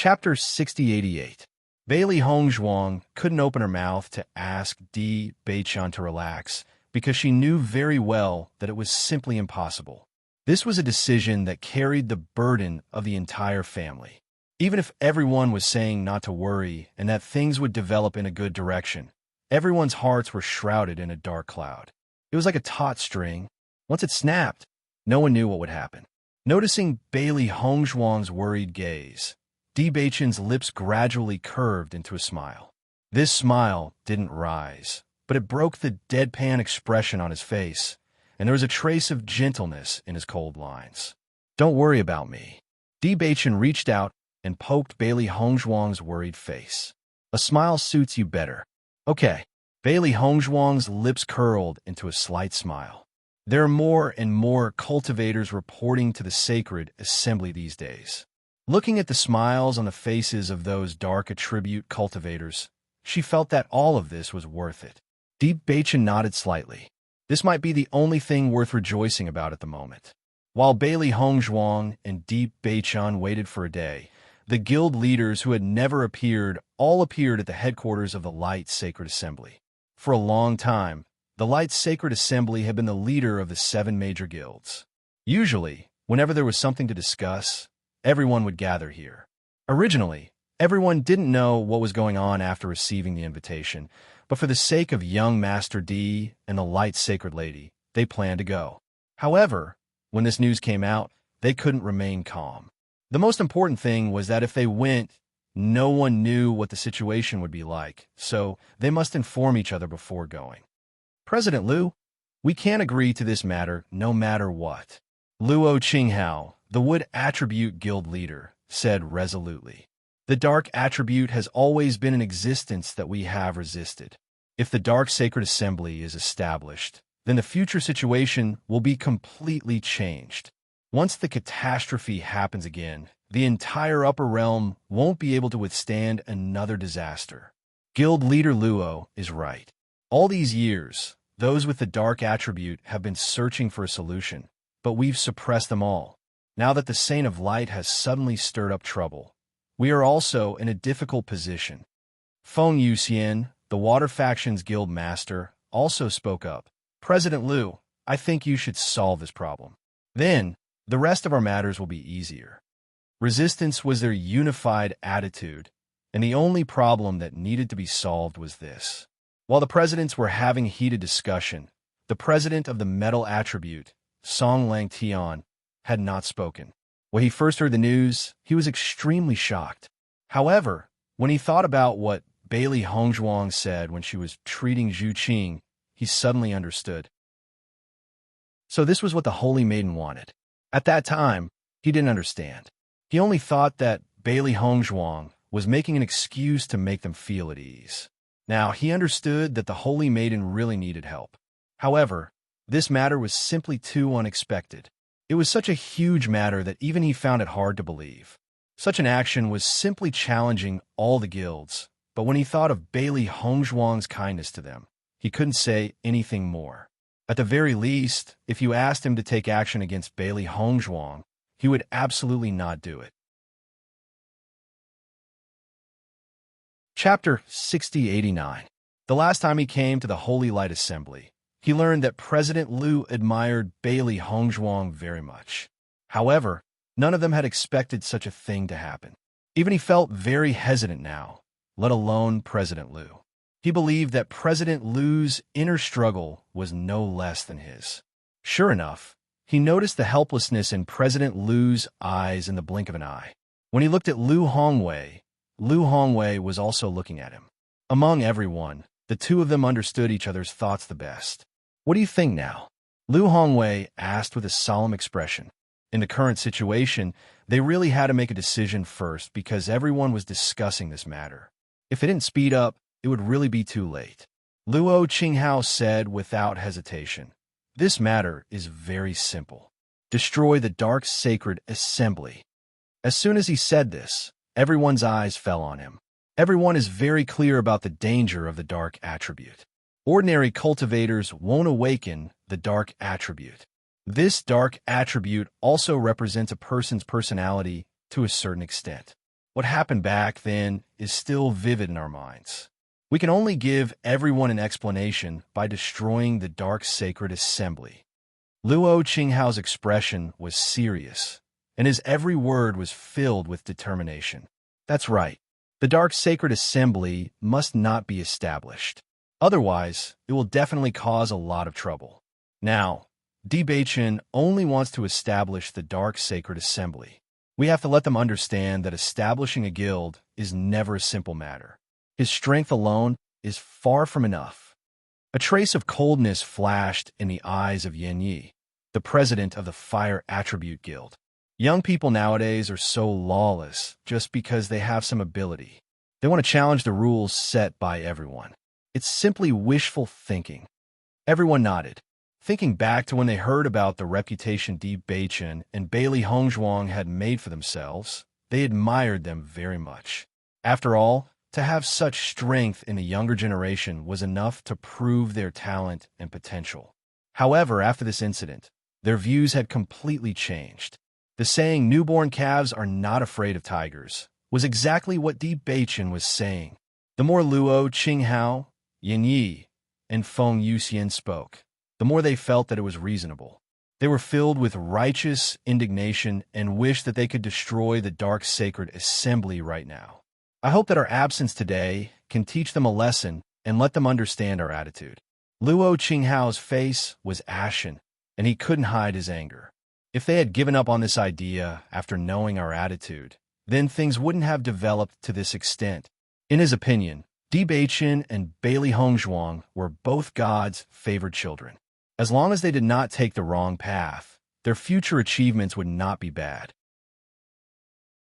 Chapter 6088. Bailey Hongzhuang couldn't open her mouth to ask Di Beiqian to relax because she knew very well that it was simply impossible. This was a decision that carried the burden of the entire family. Even if everyone was saying not to worry and that things would develop in a good direction, everyone's hearts were shrouded in a dark cloud. It was like a taut string. Once it snapped, no one knew what would happen. Noticing Bailey Hongzhuang's worried gaze, Di Beiqian's lips gradually curved into a smile. This smile didn't rise, but it broke the deadpan expression on his face, and there was a trace of gentleness in his cold lines. "Don't worry about me." Di Beiqian reached out and poked Bailey Hongzhuang's worried face. "A smile suits you better." "Okay." Bailey Hongzhuang's lips curled into a slight smile. There are more and more cultivators reporting to the sacred assembly these days. Looking at the smiles on the faces of those dark attribute cultivators, she felt that all of this was worth it. Di Beiqian nodded slightly. This might be the only thing worth rejoicing about at the moment. While Bailey Hongzhuang and Di Beiqian waited for a day, the guild leaders who had never appeared all appeared at the headquarters of the Light Sacred Assembly. For a long time, the Light Sacred Assembly had been the leader of the 7 major guilds. Usually, whenever there was something to discuss, everyone would gather here. Originally, everyone didn't know what was going on after receiving the invitation, but for the sake of young Master D and the Light Sacred Lady, they planned to go. However, when this news came out, they couldn't remain calm. The most important thing was that if they went, no one knew what the situation would be like, so they must inform each other before going. "President Liu, we can't agree to this matter no matter what," Luo Qinghao, the Wood Attribute Guild leader, said resolutely. "The Dark Attribute has always been an existence that we have resisted. If the Dark Sacred Assembly is established, then the future situation will be completely changed. Once the catastrophe happens again, the entire upper realm won't be able to withstand another disaster." Guild leader Luo is right. All these years, those with the Dark Attribute have been searching for a solution, but we've suppressed them all. Now that the Saint of Light has suddenly stirred up trouble, we are also in a difficult position. Feng Yuxian, the Water Faction's guild master, also spoke up. "President Liu, I think you should solve this problem. Then, the rest of our matters will be easier." Resistance was their unified attitude, and the only problem that needed to be solved was this. While the presidents were having a heated discussion, the president of the Metal Attribute, Song Lang Tian, had not spoken. When he first heard the news, he was extremely shocked. However, when he thought about what Bailey Hongzhuang said when she was treating Zhu Qing, he suddenly understood. So this was what the Holy Maiden wanted. At that time, he didn't understand. He only thought that Bailey Hongzhuang was making an excuse to make them feel at ease. Now, he understood that the Holy Maiden really needed help. However, this matter was simply too unexpected. It was such a huge matter that even he found it hard to believe. Such an action was simply challenging all the guilds, but when he thought of Bailey Hongzhuang's kindness to them, he couldn't say anything more. At the very least, if you asked him to take action against Bailey Hongzhuang, he would absolutely not do it. Chapter 6089. The last time he came to the Holy Light Assembly, he learned that President Liu admired Bailey Hongzhuang very much. However, none of them had expected such a thing to happen. Even he felt very hesitant now, let alone President Liu. He believed that President Liu's inner struggle was no less than his. Sure enough, he noticed the helplessness in President Liu's eyes in the blink of an eye. When he looked at Liu Hongwei was also looking at him. Among everyone, the two of them understood each other's thoughts the best. "What do you think now?" Liu Hongwei asked with a solemn expression. In the current situation, they really had to make a decision first because everyone was discussing this matter. If it didn't speed up, it would really be too late. Luo Qinghao said without hesitation, "This matter is very simple. Destroy the Dark Sacred Assembly." As soon as he said this, everyone's eyes fell on him. Everyone is very clear about the danger of the Dark Attribute. Ordinary cultivators won't awaken the Dark Attribute. This Dark Attribute also represents a person's personality to a certain extent. What happened back then is still vivid in our minds. We can only give everyone an explanation by destroying the dark sacred assembly. Luo Qinghao's expression was serious, and his every word was filled with determination. That's right. The dark sacred assembly must not be established. Otherwise, it will definitely cause a lot of trouble. Now, Bewitching only wants to establish the dark sacred assembly. We have to let them understand that establishing a guild is never a simple matter. His strength alone is far from enough. A trace of coldness flashed in the eyes of Yin Yi, the president of the Fire Attribute Guild. Young people nowadays are so lawless just because they have some ability. They want to challenge the rules set by everyone. It's simply wishful thinking. Everyone nodded, thinking back to when they heard about the reputation Di Beichen and Bailey Hongzhuang had made for themselves. They admired them very much. After all, to have such strength in the younger generation was enough to prove their talent and potential. However, after this incident, their views had completely changed. The saying, "newborn calves are not afraid of tigers," was exactly what Di Beichen was saying. The more Luo Qinghao, Yin Yi, and Feng Yuxian spoke, the more they felt that it was reasonable. They were filled with righteous indignation and wished that they could destroy the dark sacred assembly right now. I hope that our absence today can teach them a lesson and let them understand our attitude. Luo Qinghao's face was ashen, and he couldn't hide his anger. If they had given up on this idea after knowing our attitude, then things wouldn't have developed to this extent. In his opinion, Di Beichen and Bailey Hongzhuang were both God's favored children. As long as they did not take the wrong path, their future achievements would not be bad.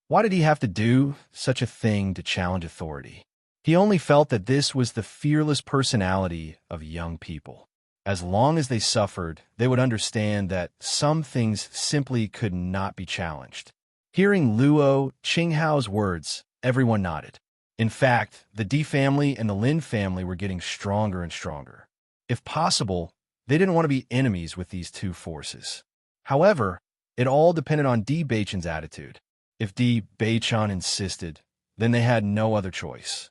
Why did he have to do such a thing to challenge authority? He only felt that this was the fearless personality of young people. As long as they suffered, they would understand that some things simply could not be challenged. Hearing Luo Qinghao's words, everyone nodded. In fact, the Di family and the Lin family were getting stronger and stronger. If possible, they didn't want to be enemies with these two forces. However, it all depended on Di Beichen's attitude. If Di Beichen insisted, then they had no other choice.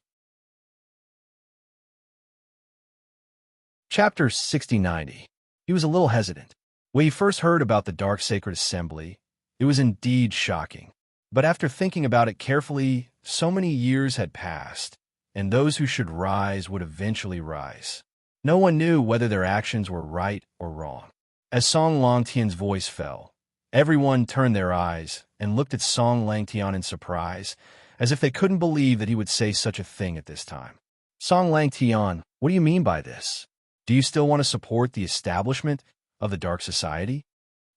Chapter 6090. He was a little hesitant. When he first heard about the Dark Sacred Assembly, it was indeed shocking. But after thinking about it carefully, so many years had passed, and those who should rise would eventually rise. No one knew whether their actions were right or wrong. As Song Langtian's voice fell, everyone turned their eyes and looked at Song Langtian in surprise, as if they couldn't believe that he would say such a thing at this time. Song Langtian, what do you mean by this? Do you still want to support the establishment of the Dark Society?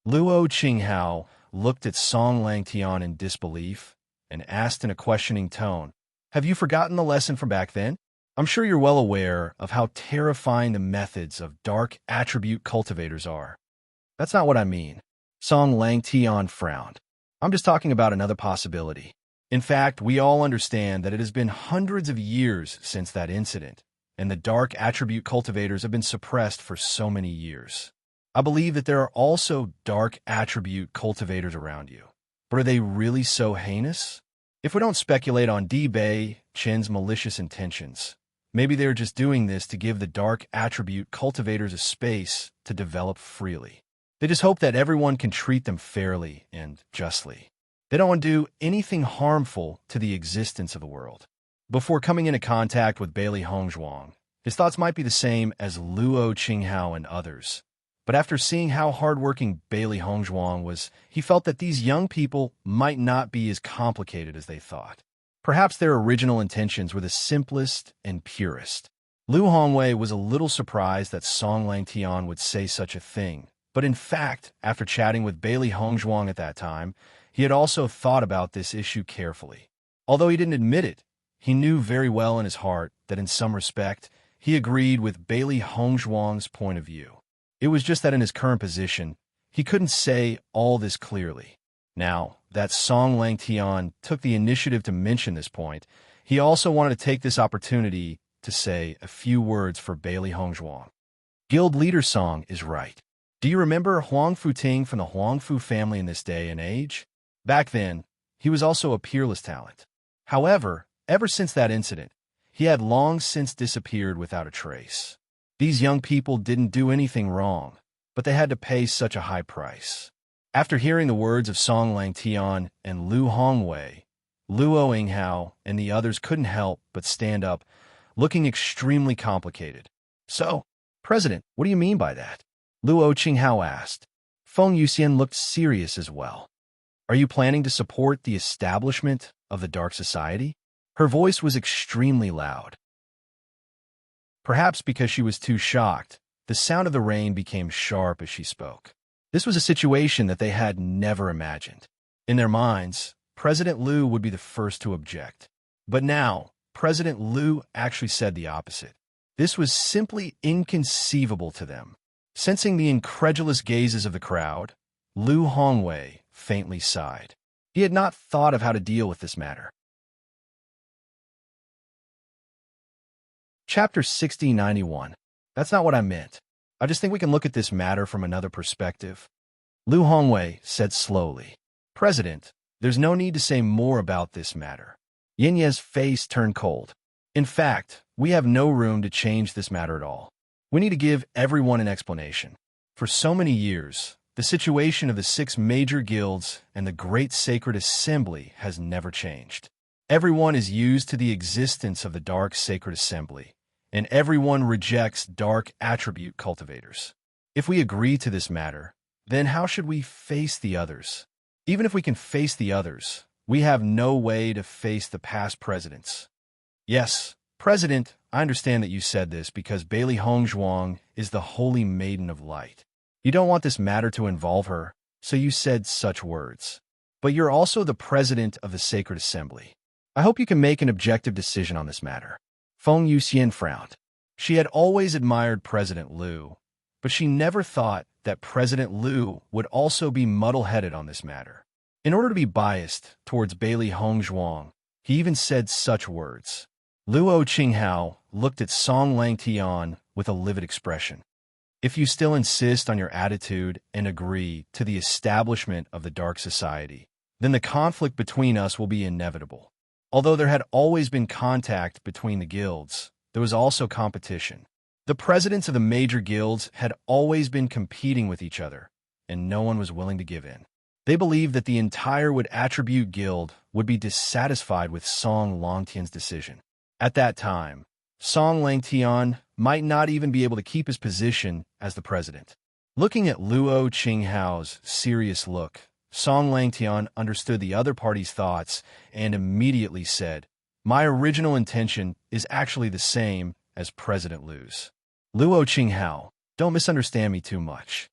Luo Qinghao looked at Song Langtian in disbelief and asked in a questioning tone, "Have you forgotten the lesson from back then? I'm sure you're well aware of how terrifying the methods of dark attribute cultivators are." "That's not what I mean." Song Langtian frowned. "I'm just talking about another possibility. In fact, we all understand that it has been hundreds of years since that incident, and the dark attribute cultivators have been suppressed for so many years. I believe that there are also dark attribute cultivators around you. But are they really so heinous? If we don't speculate on Di Beichen's malicious intentions, maybe they're just doing this to give the dark attribute cultivators a space to develop freely. They just hope that everyone can treat them fairly and justly. They don't want to do anything harmful to the existence of the world." Before coming into contact with Bailey Hongzhuang, his thoughts might be the same as Luo Qinghao and others. But after seeing how hardworking Bailey Hongzhuang was, he felt that these young people might not be as complicated as they thought. Perhaps their original intentions were the simplest and purest. Lu Hongwei was a little surprised that Song Langtian would say such a thing, but in fact, after chatting with Bailey Hongzhuang at that time, he had also thought about this issue carefully. Although he didn't admit it, he knew very well in his heart that in some respect, he agreed with Bailey Hongzhuang's point of view. It was just that in his current position, he couldn't say all this clearly. Now that Song Langtian took the initiative to mention this point, he also wanted to take this opportunity to say a few words for Bailey Hongzhuang. Guild Leader Song is right. Do you remember Huang Futing from the Huangfu family in this day and age? Back then, he was also a peerless talent. However, ever since that incident, he had long since disappeared without a trace. These young people didn't do anything wrong, but they had to pay such a high price. After hearing the words of Song Lang Tian and Lu Hongwei, Luo Yinghao and the others couldn't help but stand up, looking extremely complicated. So, President, what do you mean by that? Luo Qinghao asked. Feng Yuxian looked serious as well. Are you planning to support the establishment of the Dark Society? Her voice was extremely loud. Perhaps because she was too shocked, the sound of the rain became sharp as she spoke. This was a situation that they had never imagined. In their minds, President Liu would be the first to object. But now, President Liu actually said the opposite. This was simply inconceivable to them. Sensing the incredulous gazes of the crowd, Lu Hongwei faintly sighed. He had not thought of how to deal with this matter. Chapter 6091. That's not what I meant. I just think we can look at this matter from another perspective. Lu Hongwei said slowly. President, there's no need to say more about this matter. Yin Ye's face turned cold. In fact, we have no room to change this matter at all. We need to give everyone an explanation. For so many years, the situation of the 6 major guilds and the Great Sacred Assembly has never changed. Everyone is used to the existence of the Dark Sacred Assembly, and everyone rejects dark attribute cultivators. If we agree to this matter, then how should we face the others? Even if we can face the others, we have no way to face the past presidents. Yes, President, I understand that you said this because Bailey Hongzhuang is the Holy Maiden of Light. You don't want this matter to involve her, so you said such words. But you're also the president of the Sacred Assembly. I hope you can make an objective decision on this matter. Feng Yuxian frowned. She had always admired President Liu, but she never thought that President Liu would also be muddle-headed on this matter. In order to be biased towards Bailey Hongzhuang, he even said such words. Luo Qinghao looked at Song Lang Tian with a livid expression. If you still insist on your attitude and agree to the establishment of the Dark Society, then the conflict between us will be inevitable. Although there had always been contact between the guilds, there was also competition. The presidents of the major guilds had always been competing with each other, and no one was willing to give in. They believed that the entire Wood Attribute Guild would be dissatisfied with Song Langtian's decision. At that time, Song Langtian might not even be able to keep his position as the president. Looking at Luo Qinghao's serious look, Song Langtian understood the other party's thoughts and immediately said, My original intention is actually the same as President Liu's. Luo Qinghao, don't misunderstand me too much.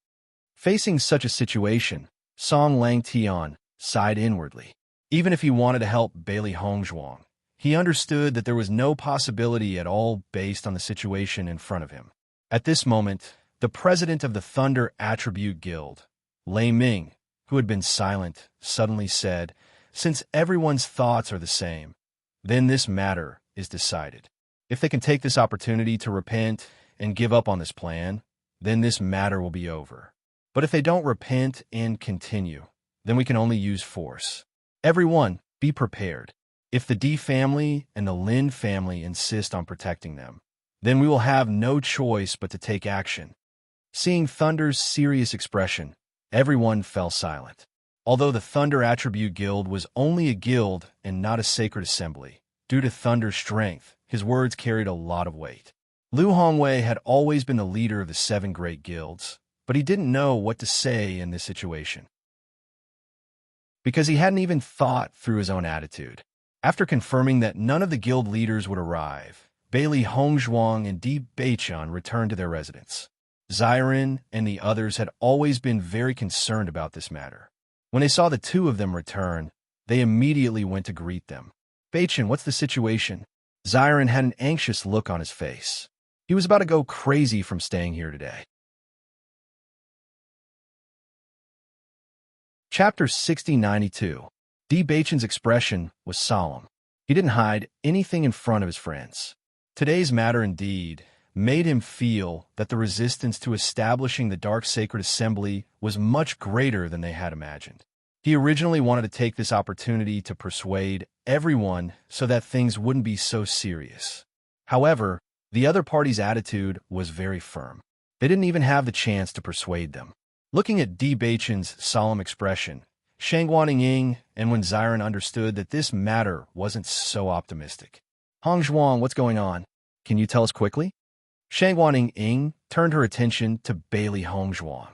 Facing such a situation, Song Langtian sighed inwardly. Even if he wanted to help Bailey Hongzhuang, he understood that there was no possibility at all based on the situation in front of him. At this moment, the president of the Thunder Attribute Guild, Lei Ming, who had been silent, suddenly said, Since everyone's thoughts are the same, then this matter is decided. If they can take this opportunity to repent and give up on this plan, then this matter will be over. But if they don't repent and continue, then we can only use force. Everyone, be prepared. If the D family and the Lin family insist on protecting them, then we will have no choice but to take action. Seeing Thunder's serious expression, everyone fell silent. Although the Thunder Attribute Guild was only a guild and not a sacred assembly, due to Thunder's strength, his words carried a lot of weight. Lu Hongwei had always been the leader of the 7 great guilds, but he didn't know what to say in this situation, because he hadn't even thought through his own attitude. After confirming that none of the guild leaders would arrive, Bailey Hongzhuang and Di Beiqian returned to their residence. Xiren and the others had always been very concerned about this matter. When they saw the 2 of them return, they immediately went to greet them. Beiqian, what's the situation? Xiren had an anxious look on his face. He was about to go crazy from staying here today. Chapter 6092. Di Beiqian's expression was solemn. He didn't hide anything in front of his friends. Today's matter indeed made him feel that the resistance to establishing the Dark Sacred Assembly was much greater than they had imagined. He originally wanted to take this opportunity to persuade everyone so that things wouldn't be so serious. However, the other party's attitude was very firm. They didn't even have the chance to persuade them. Looking at Di Beichen's solemn expression, Shangguan Ying and Wen Ziren understood that this matter wasn't so optimistic. Hong Zhuang, what's going on? Can you tell us quickly? Shangguan Ying turned her attention to Bailey Hong Zhuang.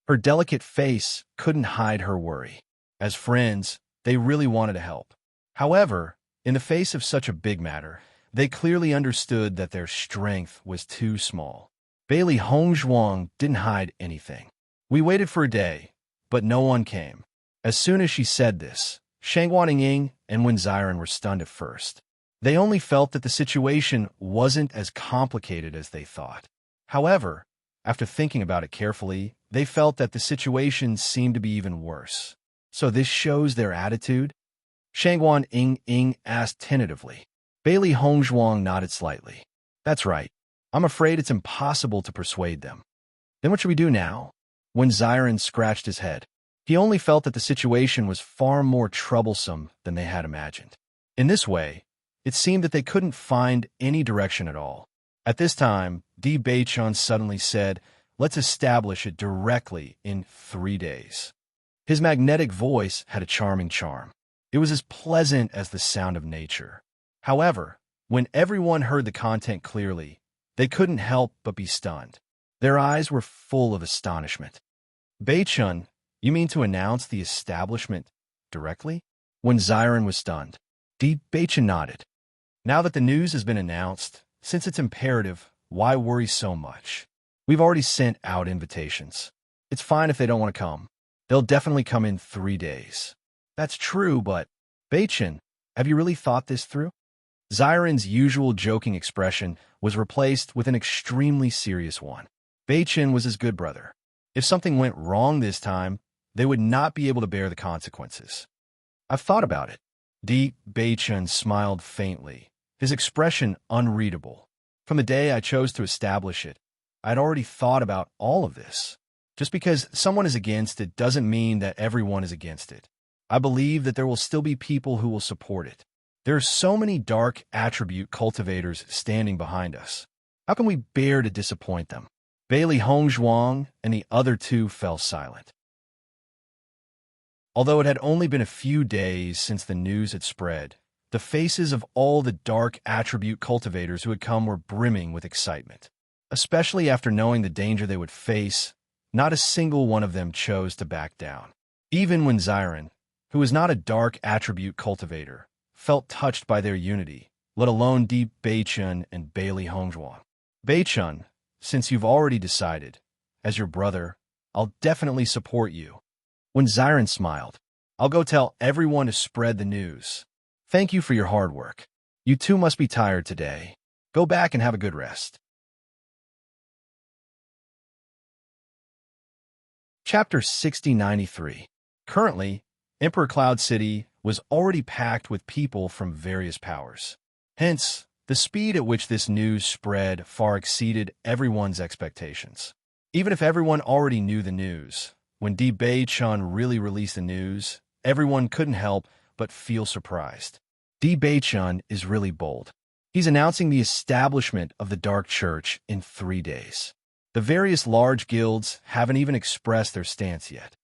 Her delicate face couldn't hide her worry. As friends, they really wanted to help. However, in the face of such a big matter, they clearly understood that their strength was too small. Bailey Hong Zhuang didn't hide anything. We waited for a day, but no one came. As soon as she said this, Shangguan Ying and Wen Ziren were stunned at first. They only felt that the situation wasn't as complicated as they thought. However, after thinking about it carefully, they felt that the situation seemed to be even worse. So this shows their attitude? Shangguan Ying asked tentatively. Bailey Hong Zhuang nodded slightly. That's right. I'm afraid it's impossible to persuade them. Then what should we do now? When Ziren scratched his head, he only felt that the situation was far more troublesome than they had imagined. In this way, it seemed that they couldn't find any direction at all. At this time, Di Beichun suddenly said, let's establish it directly in 3 days. His magnetic voice had a charming charm. It was as pleasant as the sound of nature. However, when everyone heard the content clearly, they couldn't help but be stunned. Their eyes were full of astonishment. Beichun, you mean to announce the establishment directly? When Ziren was stunned, Di Beichun nodded. Now that the news has been announced, since it's imperative, why worry so much? We've already sent out invitations. It's fine if they don't want to come. They'll definitely come in 3 days. That's true, but Beichun, have you really thought this through? Ziren's usual joking expression was replaced with an extremely serious one. Beichun was his good brother. If something went wrong this time, they would not be able to bear the consequences. I've thought about it. Di Beichun smiled faintly, his expression unreadable. From the day I chose to establish it, I'd already thought about all of this. Just because someone is against it doesn't mean that everyone is against it. I believe that there will still be people who will support it. There are so many dark attribute cultivators standing behind us. How can we bear to disappoint them? Bailey Hong Zhuang and the other two fell silent. Although it had only been a few days since the news had spread, the faces of all the dark attribute cultivators who had come were brimming with excitement. Especially after knowing the danger they would face, not a single one of them chose to back down. Even when Ziren, who was not a dark attribute cultivator, felt touched by their unity, let alone Di Beichun and Bailey Hong Zhuang. Beichun, since you've already decided, as your brother, I'll definitely support you. When Ziren smiled, I'll go tell everyone to spread the news. Thank you for your hard work. You two must be tired today. Go back and have a good rest. Chapter 6093. Currently, Emperor Cloud City was already packed with people from various powers. Hence, the speed at which this news spread far exceeded everyone's expectations. Even if everyone already knew the news, when Di Beichun really released the news, everyone couldn't help but feel surprised. Di Beichun is really bold. He's announcing the establishment of the Dark Church in 3 days. The various large guilds haven't even expressed their stance yet.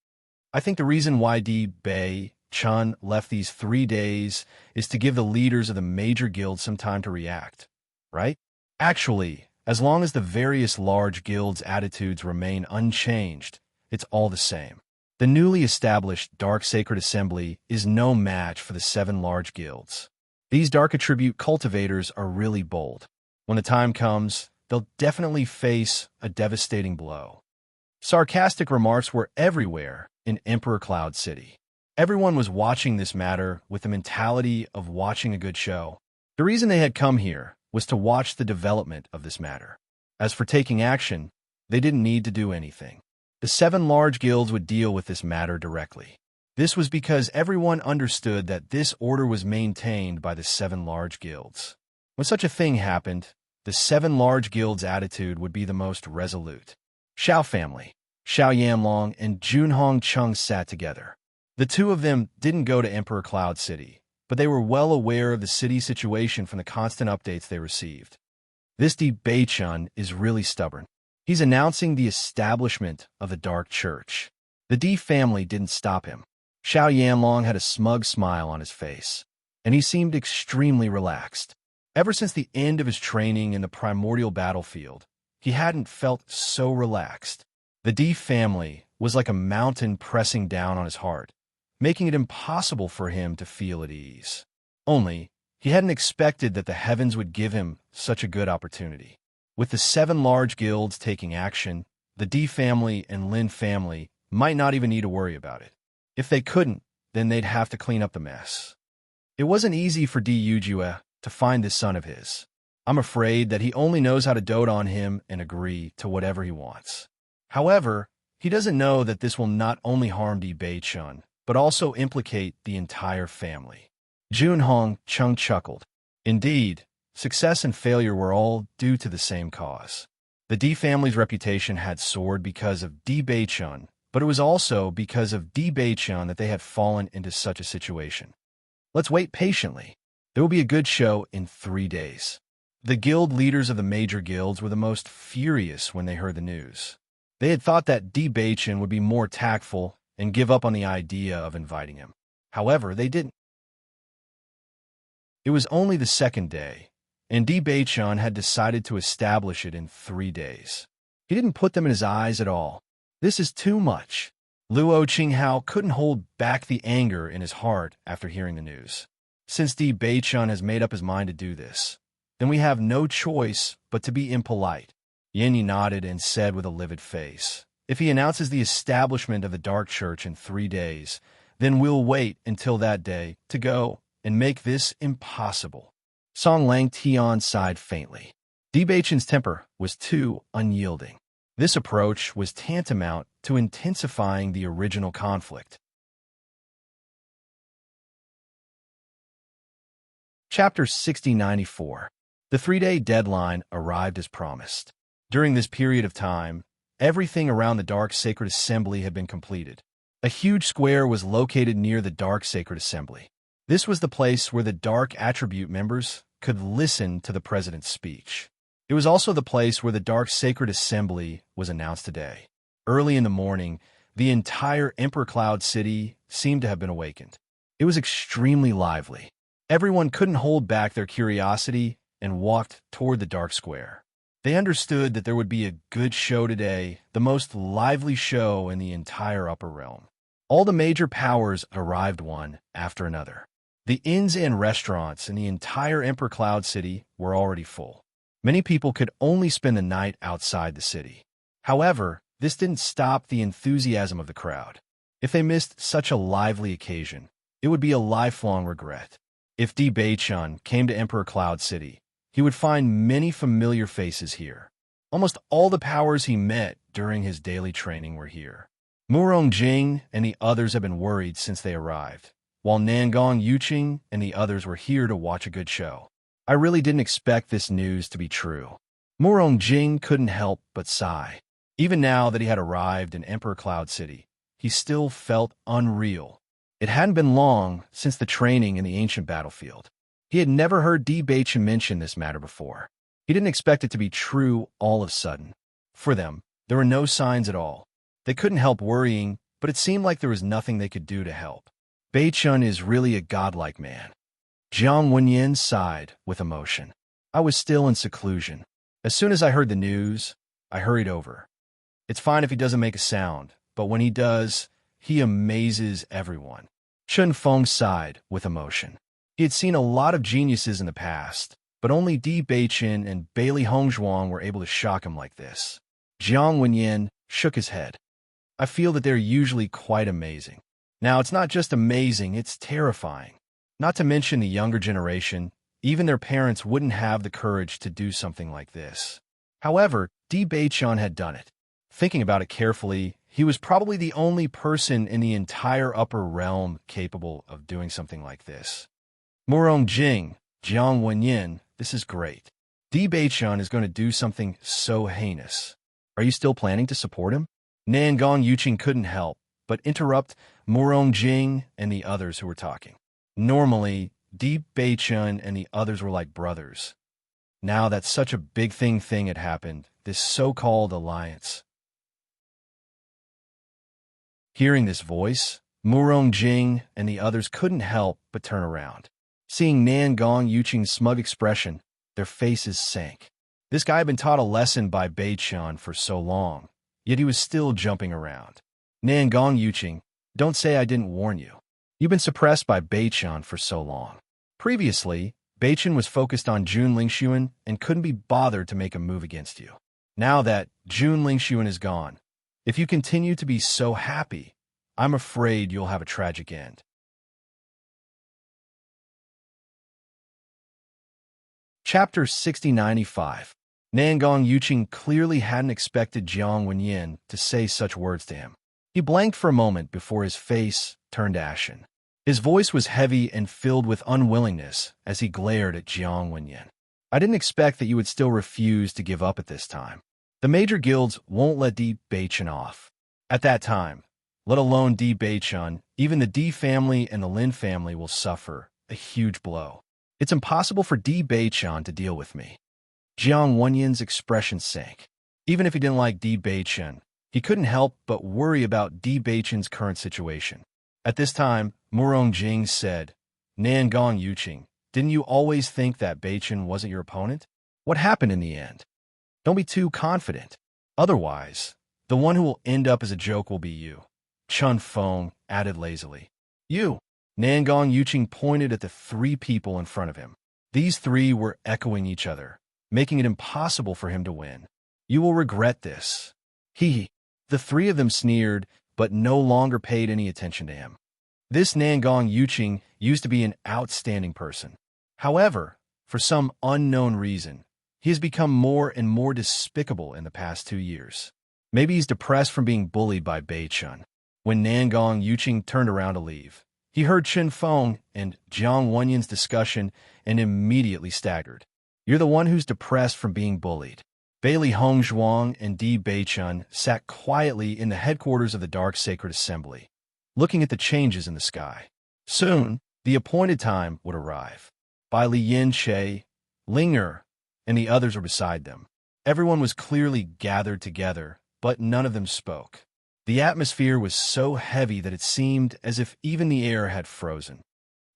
I think the reason why Di Beichun left these 3 days is to give the leaders of the major guilds some time to react, right? Actually, as long as the various large guilds' attitudes remain unchanged, it's all the same. The newly established Dark Sacred Assembly is no match for the 7 large guilds. These dark attribute cultivators are really bold. When the time comes, they'll definitely face a devastating blow. Sarcastic remarks were everywhere in Emperor Cloud City. Everyone was watching this matter with the mentality of watching a good show. The reason they had come here was to watch the development of this matter. As for taking action, they didn't need to do anything. The 7 large guilds would deal with this matter directly. This was because everyone understood that this order was maintained by the 7 large guilds. When such a thing happened, the 7 large guilds' attitude would be the most resolute. Xiao family, Xiao Yanlong and Junhong Chung sat together. The two of them didn't go to Emperor Cloud City, but they were well aware of the city's situation from the constant updates they received. This Bewitching is really stubborn. He's announcing the establishment of the Dark Church. The D family didn't stop him. Xiao Yanlong had a smug smile on his face, and he seemed extremely relaxed. Ever since the end of his training in the primordial battlefield, he hadn't felt so relaxed. The D family was like a mountain pressing down on his heart, making it impossible for him to feel at ease. Only, he hadn't expected that the heavens would give him such a good opportunity. With the 7 large guilds taking action, the D family and Lin family might not even need to worry about it. If they couldn't, then they'd have to clean up the mess. It wasn't easy for D Yujue to find this son of his. I'm afraid that he only knows how to dote on him and agree to whatever he wants. However, he doesn't know that this will not only harm Di Beichun, but also implicate the entire family. Junhong Chung chuckled. Indeed, success and failure were all due to the same cause. The Di family's reputation had soared because of Di Beichun, but it was also because of Di Beichun that they had fallen into such a situation. Let's wait patiently. There will be a good show in 3 days. The guild leaders of the major guilds were the most furious when they heard the news. They had thought that Di Beichun would be more tactful and give up on the idea of inviting him. However, they didn't. It was only the 2nd day, and Di Beichun had decided to establish it in 3 days. He didn't put them in his eyes at all. This is too much. Luo Qinghao couldn't hold back the anger in his heart after hearing the news. Since Di Beichun has made up his mind to do this, then we have no choice but to be impolite. Yanyi nodded and said with a livid face, if he announces the establishment of the Dark Church in 3 days, then we'll wait until that day to go and make this impossible. Song Lang Tian sighed faintly. Di Beichun's temper was too unyielding. This approach was tantamount to intensifying the original conflict. Chapter 6094. The 3-day deadline arrived as promised. During this period of time, everything around the Dark Sacred Assembly had been completed. A huge square was located near the Dark Sacred Assembly. This was the place where the Dark Attribute members could listen to the president's speech. It was also the place where the Dark Sacred Assembly was announced today. Early in the morning, the entire Emperor Cloud City seemed to have been awakened. It was extremely lively. Everyone couldn't hold back their curiosity and walked toward the Dark Square. They understood that there would be a good show today, the most lively show in the entire Upper Realm. All the major powers arrived one after another. The inns and restaurants in the entire Emperor Cloud City were already full. Many people could only spend the night outside the city. However, this didn't stop the enthusiasm of the crowd. If they missed such a lively occasion, it would be a lifelong regret. If Di Beichun came to Emperor Cloud City, he would find many familiar faces here. Almost all the powers he met during his daily training were here. Murong Jing and the others have been worried since they arrived, while Nangong Yuqing and the others were here to watch a good show. I really didn't expect this news to be true. Murong Jing couldn't help but sigh. Even now that he had arrived in Emperor Cloud City, he still felt unreal. It hadn't been long since the training in the ancient battlefield. He had never heard Di Beichun mention this matter before. He didn't expect it to be true all of a sudden. For them, there were no signs at all. They couldn't help worrying, but it seemed like there was nothing they could do to help. Beichun is really a godlike man. Jiang Wenyan sighed with emotion. I was still in seclusion. As soon as I heard the news, I hurried over. It's fine if he doesn't make a sound, but when he does, he amazes everyone. Chun Feng sighed with emotion. He had seen a lot of geniuses in the past, but only Di Beichun and Bailey Hongzhuang were able to shock him like this. Jiang Wenyan shook his head. I feel that they're usually quite amazing. Now, it's not just amazing, it's terrifying. Not to mention the younger generation, even their parents wouldn't have the courage to do something like this. However, Di Beichun had done it. Thinking about it carefully, he was probably the only person in the entire upper realm capable of doing something like this. Murong Jing, Jiang Wenyan, this is great. Di Beichun is going to do something so heinous. Are you still planning to support him? Nangong Yuqing couldn't help but interrupt Murong Jing and the others who were talking. Normally, Di Beichun and the others were like brothers. Now that such a big thing had happened, this so-called alliance. Hearing this voice, Murong Jing and the others couldn't help but turn around. Seeing Nan Gong Yuqing's smug expression, their faces sank. This guy had been taught a lesson by Beichun for so long, yet he was still jumping around. Nan Gong Yuqing, don't say I didn't warn you. You've been suppressed by Beichun for so long. Previously, Beichun was focused on Jun Lingxuan and couldn't be bothered to make a move against you. Now that Jun Lingxuan is gone, if you continue to be so happy, I'm afraid you'll have a tragic end. Chapter 6095. Nan Gong Yuqing clearly hadn't expected Jiang Wenyin to say such words to him. He blanked for a moment before his face turned ashen. His voice was heavy and filled with unwillingness as he glared at Jiang Wenyin. I didn't expect that you would still refuse to give up at this time. The major guilds won't let Di Beichun off. At that time, let alone Di Beichun, even the Di family and the Lin family will suffer a huge blow. It's impossible for Di Beichun to deal with me. Jiang Wenyin's expression sank. Even if he didn't like Di Beichun, he couldn't help but worry about Di Beichun's current situation. At this time, Murong Jing said, Nan Gong Yuqing, didn't you always think that Beichun wasn't your opponent? What happened in the end? Don't be too confident. Otherwise, the one who will end up as a joke will be you. Chun Feng added lazily. You. Nan Gong Yuqing pointed at the three people in front of him. These three were echoing each other, making it impossible for him to win. You will regret this. He. The three of them sneered, but no longer paid any attention to him. This Nan Gong Yuqing used to be an outstanding person. However, for some unknown reason, he has become more and more despicable in the past 2 years. Maybe he's depressed from being bullied by Beichun. When Nan Gong Yuqing turned around to leave, he heard Chun Feng and Jiang Wenyin's discussion and immediately staggered. You're the one who's depressed from being bullied. Bailey Hongzhuang and Di Beichun sat quietly in the headquarters of the Dark Sacred Assembly, looking at the changes in the sky. Soon, the appointed time would arrive. Bai Li Yin Che, Linger, and the others were beside them. Everyone was clearly gathered together, but none of them spoke. The atmosphere was so heavy that it seemed as if even the air had frozen.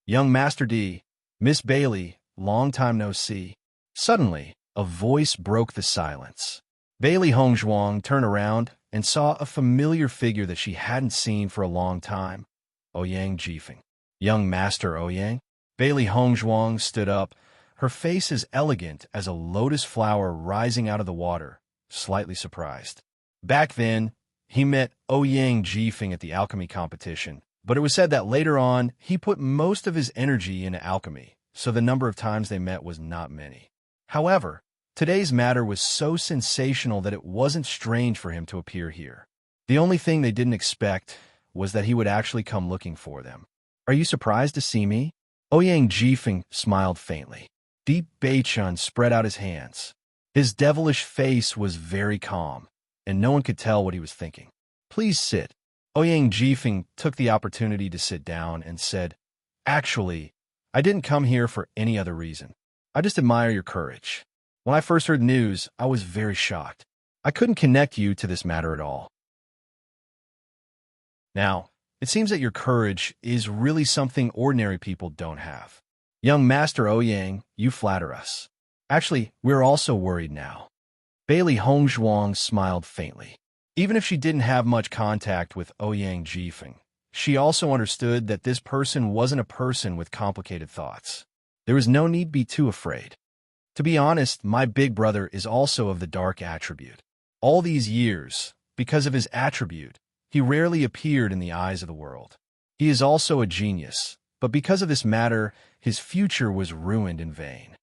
Young Master D, Miss Bailey, long time no see. Suddenly, a voice broke the silence. Bailey Hongzhuang turned around and saw a familiar figure that she hadn't seen for a long time. Ouyang Jifeng. Young Master Ouyang? Bailey Hongzhuang stood up, her face as elegant as a lotus flower rising out of the water, slightly surprised. Back then, he met Ouyang Jifeng at the alchemy competition, but it was said that later on, he put most of his energy into alchemy, so the number of times they met was not many. However, today's matter was so sensational that it wasn't strange for him to appear here. The only thing they didn't expect was that he would actually come looking for them. Are you surprised to see me? Ouyang Jifeng smiled faintly. Di Beichun spread out his hands. His devilish face was very calm, and no one could tell what he was thinking. Please sit. Ouyang Jifeng took the opportunity to sit down and said, Actually, I didn't come here for any other reason. I just admire your courage. When I first heard news, I was very shocked. I couldn't connect you to this matter at all. Now, it seems that your courage is really something ordinary people don't have. Young Master Ouyang, you flatter us. Actually, we're also worried now. Bailey Hongzhuang smiled faintly. Even if she didn't have much contact with Ouyang Jifeng, she also understood that this person wasn't a person with complicated thoughts. There was no need to be too afraid. To be honest, my big brother is also of the dark attribute. All these years, because of his attribute, he rarely appeared in the eyes of the world. He is also a genius, but because of this matter, his future was ruined in vain.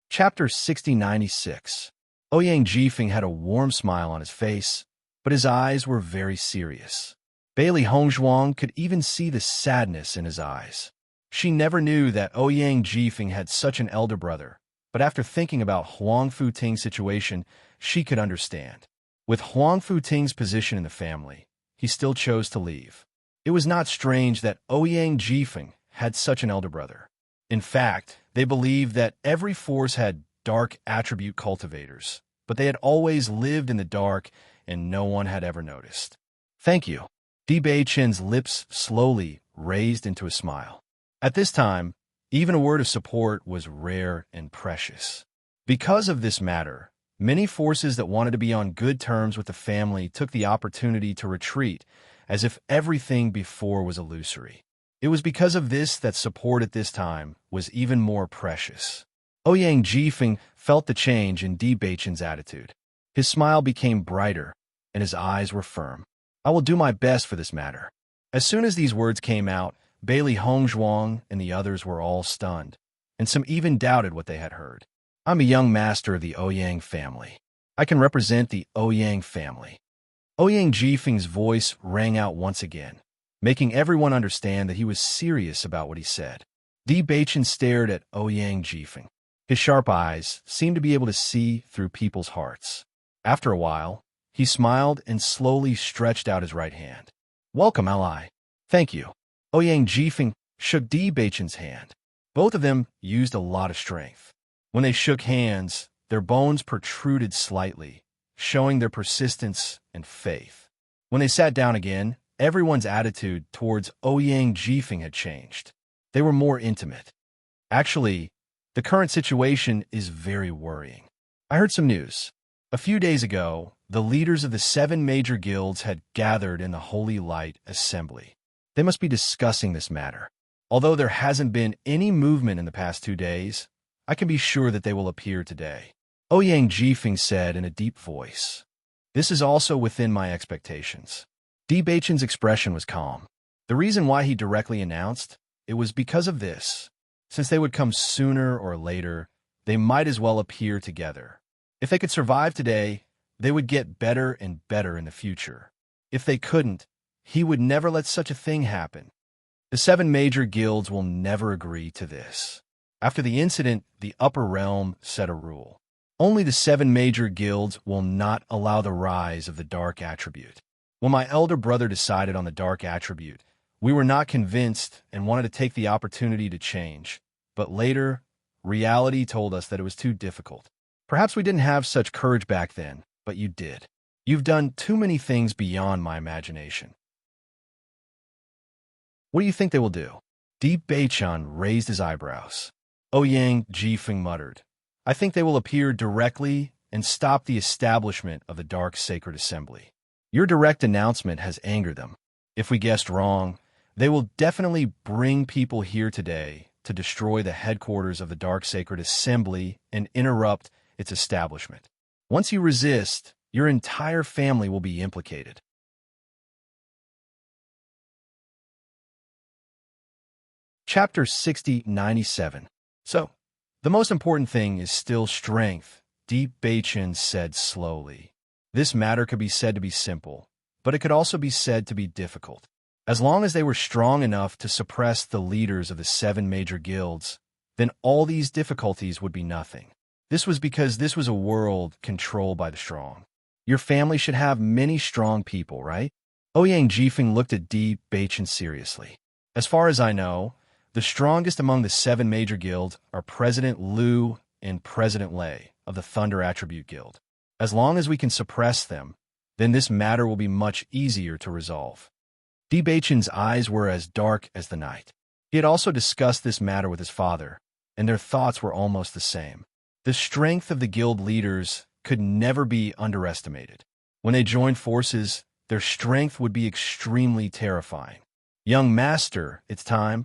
Chapter 6096. Ouyang Jifeng had a warm smile on his face, but his eyes were very serious. Bailey Hongzhuang could even see the sadness in his eyes. She never knew that Ouyang Jifeng had such an elder brother, but after thinking about Huang Futing's situation, she could understand. With Huang Futing's position in the family, he still chose to leave. It was not strange that Ouyang Jifeng had such an elder brother. In fact, they believed that every force had dark attribute cultivators, but they had always lived in the dark and no one had ever noticed. Thank you. Di Beichen's lips slowly raised into a smile. At this time, even a word of support was rare and precious. Because of this matter, many forces that wanted to be on good terms with the family took the opportunity to retreat, as if everything before was illusory. It was because of this that support at this time was even more precious. Ouyang Jifeng felt the change in Di Beichen's attitude. His smile became brighter, and his eyes were firm. I will do my best for this matter. As soon as these words came out, Bailey Hongzhuang and the others were all stunned, and some even doubted what they had heard. I'm a young master of the Ouyang family. I can represent the Ouyang family. Ouyang Jifeng's voice rang out once again, making everyone understand that he was serious about what he said. Di Beichen stared at Ouyang Jifeng. His sharp eyes seemed to be able to see through people's hearts. After a while, he smiled and slowly stretched out his right hand. Welcome, ally. Thank you. Ouyang Jifeng shook Di Beichen's hand. Both of them used a lot of strength. When they shook hands, their bones protruded slightly, showing their persistence and faith. When they sat down again, everyone's attitude towards Ouyang Jifeng had changed. They were more intimate. Actually, the current situation is very worrying. I heard some news. A few days ago, the leaders of the 7 major guilds had gathered in the Holy Light Assembly. They must be discussing this matter. Although there hasn't been any movement in the past 2 days, I can be sure that they will appear today. Ouyang Jifeng said in a deep voice. This is also within my expectations. Di Beichen's expression was calm. The reason why he directly announced it was because of this. Since they would come sooner or later, they might as well appear together. If they could survive today, they would get better and better in the future. If they couldn't, he would never let such a thing happen. The 7 major guilds will never agree to this. After the incident, the upper realm set a rule. Only the 7 major guilds will not allow the rise of the dark attribute. When my elder brother decided on the dark attribute, we were not convinced and wanted to take the opportunity to change. But later, reality told us that it was too difficult. Perhaps we didn't have such courage back then, but you did. You've done too many things beyond my imagination. What do you think they will do? Di Beichen raised his eyebrows. Ouyang Jifeng muttered, I think they will appear directly and stop the establishment of the Dark Sacred Assembly. Your direct announcement has angered them. If we guessed wrong, they will definitely bring people here today to destroy the headquarters of the Dark Sacred Assembly and interrupt its establishment. Once you resist, your entire family will be implicated. Chapter 6097. So, the most important thing is still strength, Di Beichen said slowly. This matter could be said to be simple, but it could also be said to be difficult. As long as they were strong enough to suppress the leaders of the 7 major guilds, then all these difficulties would be nothing. This was because this was a world controlled by the strong. Your family should have many strong people, right? Ouyang Jifeng looked at Di Beichen seriously. As far as I know, the strongest among the 7 major guilds are President Liu and President Lei of the Thunder Attribute Guild. As long as we can suppress them, then this matter will be much easier to resolve. Di Beichen's eyes were as dark as the night. He had also discussed this matter with his father, and their thoughts were almost the same. The strength of the guild leaders could never be underestimated. When they joined forces, their strength would be extremely terrifying. Young master, it's time.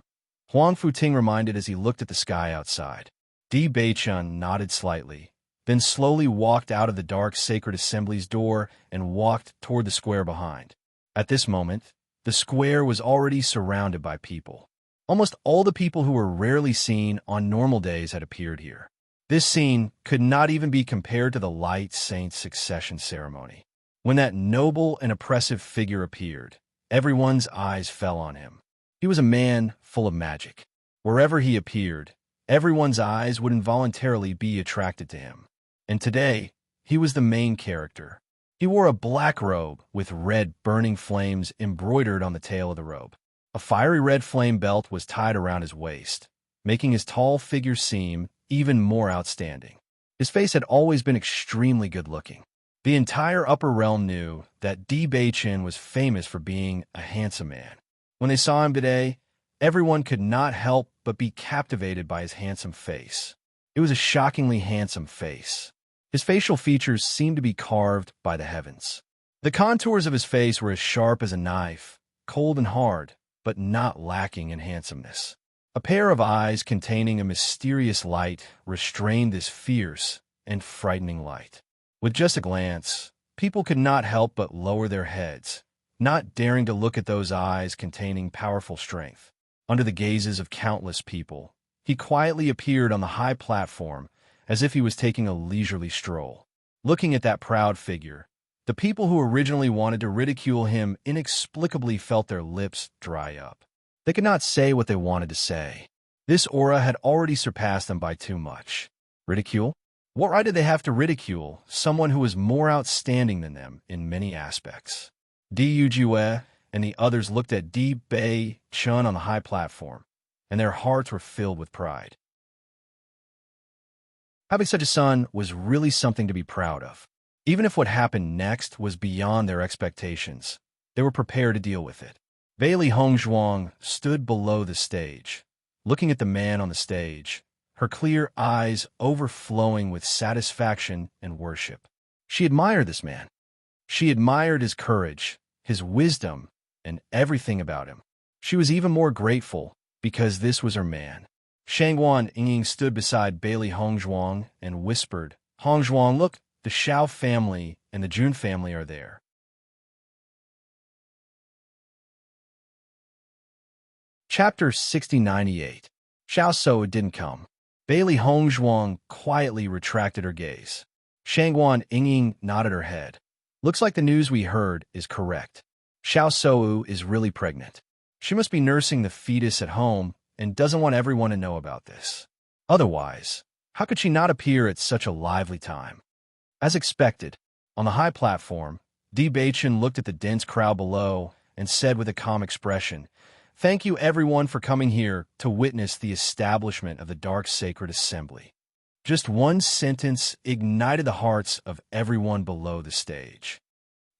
Huang Futing reminded as he looked at the sky outside. Di Beichen nodded slightly, then slowly walked out of the Dark Sacred Assembly's door and walked toward the square behind. At this moment, the square was already surrounded by people. Almost all the people who were rarely seen on normal days had appeared here. This scene could not even be compared to the Light Saint's succession ceremony. When that noble and oppressive figure appeared, everyone's eyes fell on him. He was a man full of magic. Wherever he appeared, everyone's eyes would involuntarily be attracted to him. And today, He was the main character. He wore a black robe with red burning flames embroidered on the tail of the robe. A fiery red flame belt was tied around his waist, making his tall figure seem even more outstanding. His face had always been extremely good-looking. The entire upper realm knew that Bewitching was famous for being a handsome man. When they saw him today, everyone could not help but be captivated by his handsome face. It was a shockingly handsome face. His facial features seemed to be carved by the heavens. The contours of his face were as sharp as a knife, cold and hard, but not lacking in handsomeness. A pair of eyes containing a mysterious light restrained this fierce and frightening light. With just a glance, people could not help but lower their heads, not daring to look at those eyes containing powerful strength. Under the gazes of countless people, he quietly appeared on the high platform as if he was taking a leisurely stroll. Looking at that proud figure, the people who originally wanted to ridicule him inexplicably felt their lips dry up. They could not say what they wanted to say. This aura had already surpassed them by too much. Ridicule? What right did they have to ridicule someone who was more outstanding than them in many aspects? Dujue and the others looked at Di Bei Chun on the high platform, and their hearts were filled with pride. Having such a son was really something to be proud of. Even if what happened next was beyond their expectations, they were prepared to deal with it. Bailey Hongzhuang stood below the stage, looking at the man on the stage, her clear eyes overflowing with satisfaction and worship. She admired this man. She admired his courage, his wisdom, and everything about him. She was even more grateful because this was her man. Shangguan Ying stood beside Bailey Hongzhuang and whispered, "Hongzhuang, look, the Xiao family and the Jun family are there." Chapter 6098. Xiao Shou didn't come. Bailey Hongzhuang quietly retracted her gaze. Shangguan Ying nodded her head. Looks like the news we heard is correct. Xiao Shou is really pregnant. She must be nursing the fetus at home and doesn't want everyone to know about this. Otherwise, how could she not appear at such a lively time? As expected, on the high platform, Di Beichen looked at the dense crowd below and said with a calm expression, "Thank you everyone for coming here to witness the establishment of the Dark Sacred Assembly." Just one sentence ignited the hearts of everyone below the stage.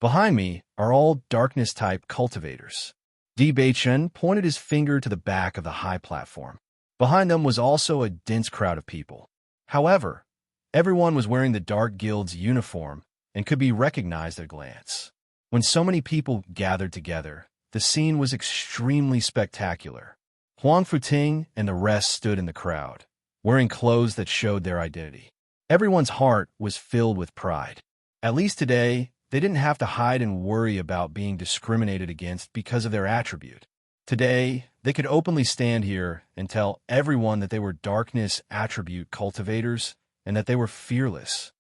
Behind me are all darkness-type cultivators. Di Beichen pointed his finger to the back of the high platform. Behind them was also a dense crowd of people. However, everyone was wearing the Dark Guild's uniform and could be recognized at a glance. When so many people gathered together, the scene was extremely spectacular. Huang Futing and the rest stood in the crowd, wearing clothes that showed their identity. Everyone's heart was filled with pride. At least today, they didn't have to hide and worry about being discriminated against because of their attribute. Today, they could openly stand here and tell everyone that they were darkness attribute cultivators and that they were fearless.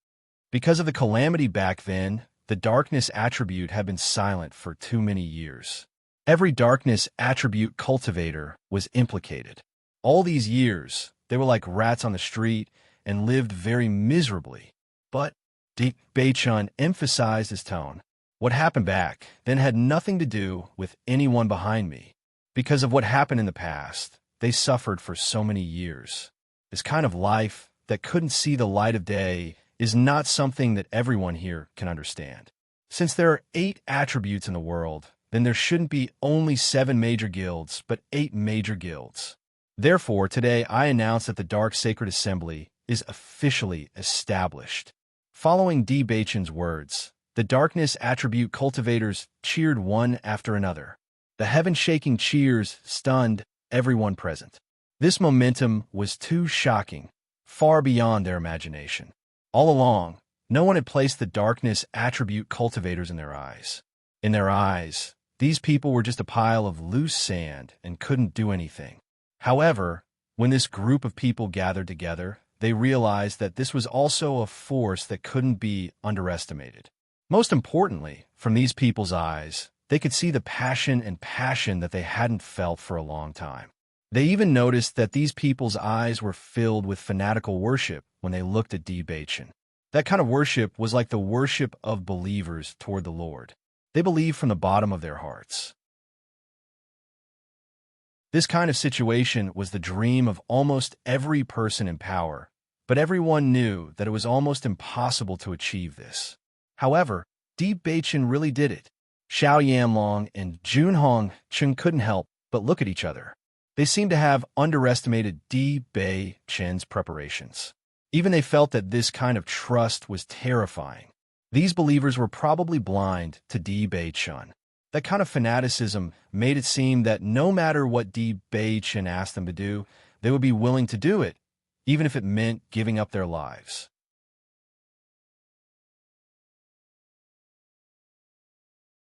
Because of the calamity back then, the darkness attribute had been silent for too many years. Every darkness attribute cultivator was implicated. All these years, they were like rats on the street and lived very miserably. But Di Beichun emphasized his tone. What happened back then had nothing to do with anyone behind me. Because of what happened in the past, they suffered for so many years. This kind of life that couldn't see the light of day is not something that everyone here can understand. Since there are 8 attributes in the world, then there shouldn't be only 7 major guilds, but 8 major guilds. Therefore, today I announce that the Dark Sacred Assembly is officially established. Following Di Beichen's words, the darkness attribute cultivators cheered one after another. The heaven-shaking cheers stunned everyone present. This momentum was too shocking, far beyond their imagination. All along, no one had placed the darkness attribute cultivators in their eyes. In their eyes, these people were just a pile of loose sand and couldn't do anything. However, when this group of people gathered together, they realized that this was also a force that couldn't be underestimated. Most importantly, from these people's eyes, they could see the passion that they hadn't felt for a long time. They even noticed that these people's eyes were filled with fanatical worship when they looked at Di Beichen. That kind of worship was like the worship of believers toward the Lord. They believed from the bottom of their hearts. This kind of situation was the dream of almost every person in power, but everyone knew that it was almost impossible to achieve this. However, Di Beichen really did it. Xiao Yanlong and Junhong Cheng couldn't help but look at each other. They seemed to have underestimated Di Beichen's preparations. Even they felt that this kind of trust was terrifying. These believers were probably blind to Di Beichen. That kind of fanaticism made it seem that no matter what Di Beichen asked them to do, they would be willing to do it, even if it meant giving up their lives.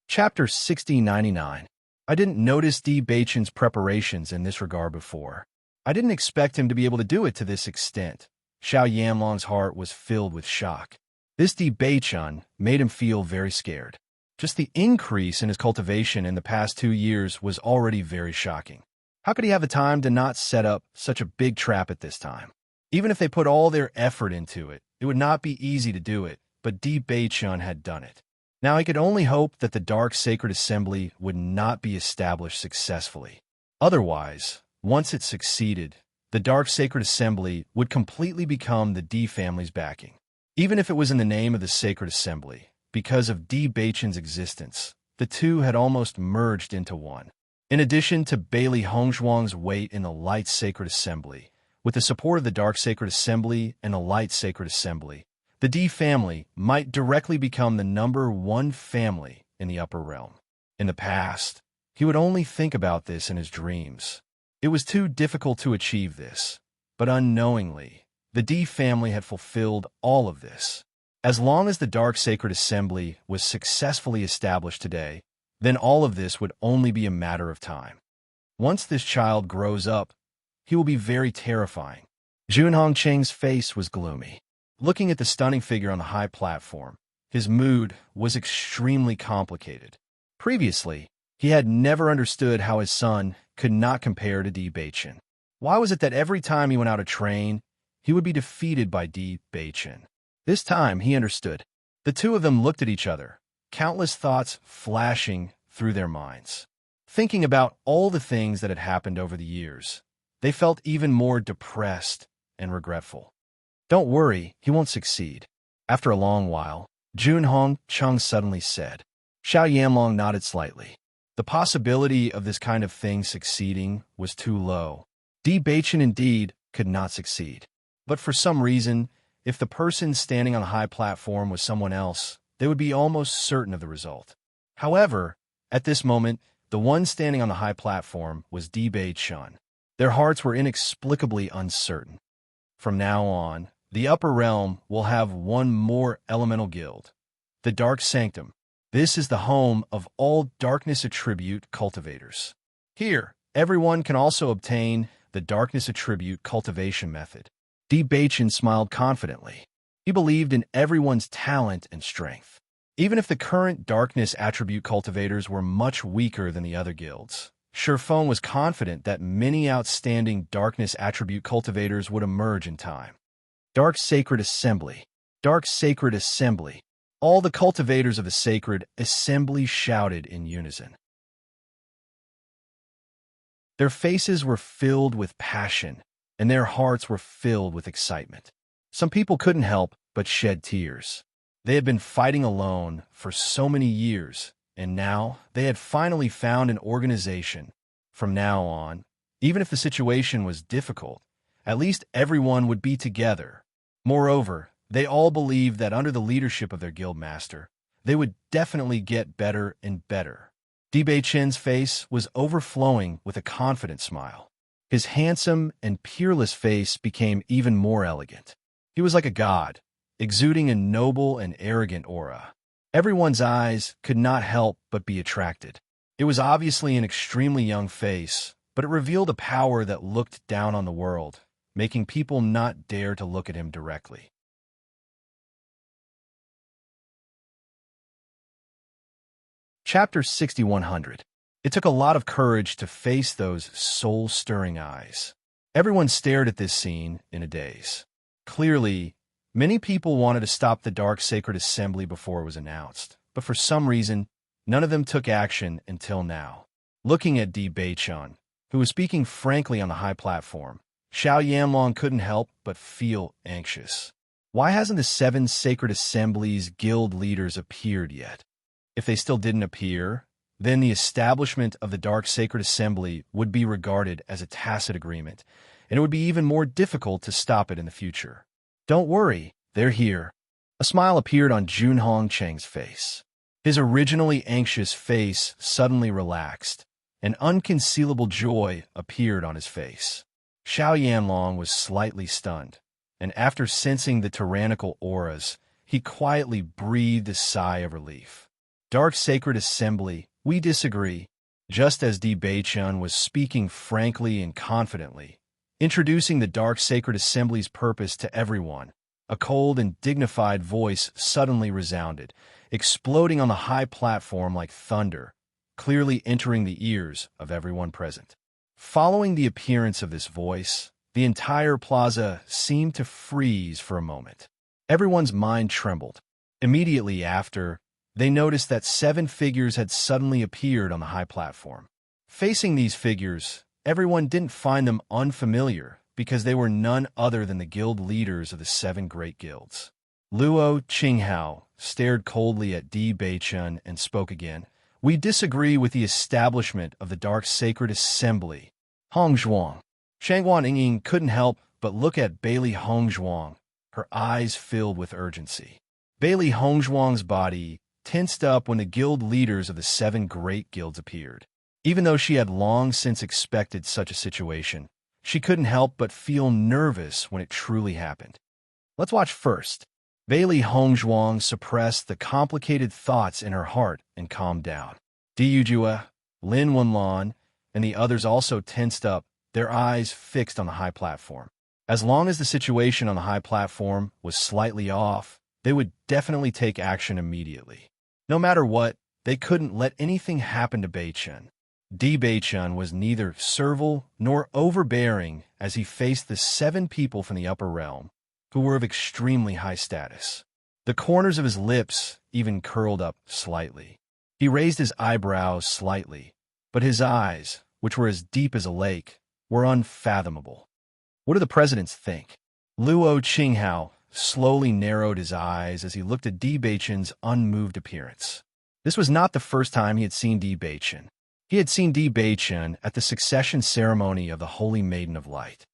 Chapter 6099. I didn't notice Di Beichen's preparations in this regard before. I didn't expect him to be able to do it to this extent. Xiao Yanlong's heart was filled with shock. This Di Beichen made him feel very scared. Just the increase in his cultivation in the past 2 years was already very shocking. How could he have the time to not set up such a big trap at this time? Even if they put all their effort into it, it would not be easy to do it, but Di Beichen had done it. Now he could only hope that the Dark Sacred Assembly would not be established successfully. Otherwise, once it succeeded, the Dark Sacred Assembly would completely become the Di family's backing. Even if it was in the name of the Sacred Assembly, because of Di Beichen's existence, the two had almost merged into one. In addition to Bailey Hongzhuang's weight in the Light Sacred Assembly, with the support of the Dark Sacred Assembly and the Light Sacred Assembly, the Di family might directly become the #1 family in the upper realm. In the past, he would only think about this in his dreams. It was too difficult to achieve this, but unknowingly, the Di family had fulfilled all of this. As long as the Dark Sacred Assembly was successfully established today, then all of this would only be a matter of time. Once this child grows up, he will be very terrifying. Junhong Cheng's face was gloomy. Looking at the stunning figure on the high platform, his mood was extremely complicated. Previously, he had never understood how his son could not compare to Di Beichen. Why was it that every time he went out to train, he would be defeated by Di Beichen? This time, he understood. The two of them looked at each other, countless thoughts flashing through their minds. Thinking about all the things that had happened over the years, they felt even more depressed and regretful. Don't worry, he won't succeed. After a long while, Junhong Cheng suddenly said. Xiao Yanlong nodded slightly. The possibility of this kind of thing succeeding was too low. Di Beichen indeed could not succeed. But for some reason, if the person standing on the high platform was someone else, they would be almost certain of the result. However, at this moment, the one standing on the high platform was Di Beichen. Their hearts were inexplicably uncertain. From now on, the upper realm will have one more elemental guild, the Dark Sanctum. This is the home of all darkness attribute cultivators. Here, everyone can also obtain the darkness attribute cultivation method. Di Beichen smiled confidently. He believed in everyone's talent and strength. Even if the current darkness attribute cultivators were much weaker than the other guilds, Shifeng was confident that many outstanding darkness attribute cultivators would emerge in time. Dark Sacred Assembly. Dark Sacred Assembly. All the cultivators of the Sacred Assembly shouted in unison. Their faces were filled with passion, and their hearts were filled with excitement. Some people couldn't help but shed tears. They had been fighting alone for so many years, and now they had finally found an organization. From now on, even if the situation was difficult, at least everyone would be together. Moreover, they all believed that under the leadership of their guild master, they would definitely get better and better. Di Beichen's face was overflowing with a confident smile. His handsome and peerless face became even more elegant. He was like a god, exuding a noble and arrogant aura. Everyone's eyes could not help but be attracted. It was obviously an extremely young face, but it revealed a power that looked down on the world, making people not dare to look at him directly. Chapter 6100. It took a lot of courage to face those soul-stirring eyes. Everyone stared at this scene in a daze. Clearly, Many people wanted to stop the Dark Sacred Assembly before it was announced, but for some reason, none of them took action until now. Looking at Di Beichun, who was speaking frankly on the high platform, Xiao Yanlong couldn't help but feel anxious. Why hasn't the 7 Sacred Assemblies guild leaders appeared yet? If they still didn't appear, then the establishment of the Dark Sacred Assembly would be regarded as a tacit agreement, and it would be even more difficult to stop it in the future. Don't worry, they're here. A smile appeared on Junhong Cheng's face. His originally anxious face suddenly relaxed. An unconcealable joy appeared on his face. Xiao Yanlong was slightly stunned, and after sensing the tyrannical auras, he quietly breathed a sigh of relief. Dark Sacred Assembly, we disagree. Just as Di Beichun was speaking frankly and confidently, introducing the Dark Sacred Assembly's purpose to everyone, a cold and dignified voice suddenly resounded, exploding on the high platform like thunder, clearly entering the ears of everyone present. Following the appearance of this voice, the entire plaza seemed to freeze for a moment. Everyone's mind trembled. Immediately after, they noticed that 7 figures had suddenly appeared on the high platform. Facing these figures, everyone didn't find them unfamiliar because they were none other than the guild leaders of the 7 great guilds. Luo Qinghao stared coldly at Di Beichun and spoke again. We disagree with the establishment of the Dark Sacred Assembly. Hongzhuang. Shangguan Yingying couldn't help but look at Bailey Hongzhuang, her eyes filled with urgency. Bailey Hongzhuang's body tensed up when the guild leaders of the 7 great guilds appeared. Even though she had long since expected such a situation, she couldn't help but feel nervous when it truly happened. Let's watch first. Bailey Hongzhuang suppressed the complicated thoughts in her heart and calmed down. Di Yujue, Lin Wenlan, and the others also tensed up, their eyes fixed on the high platform. As long as the situation on the high platform was slightly off, they would definitely take action immediately. No matter what, they couldn't let anything happen to Beichun. Di Beichun was neither servile nor overbearing as he faced the 7 people from the upper realm, who were of extremely high status. The corners of his lips even curled up slightly. He raised his eyebrows slightly, but his eyes, which were as deep as a lake, were unfathomable. What do the presidents think? Luo Qinghao slowly narrowed his eyes as he looked at Di Beichun's unmoved appearance. This was not the first time he had seen Di Beichun. He had seen Di Beichun at the succession ceremony of the Holy Maiden of Light.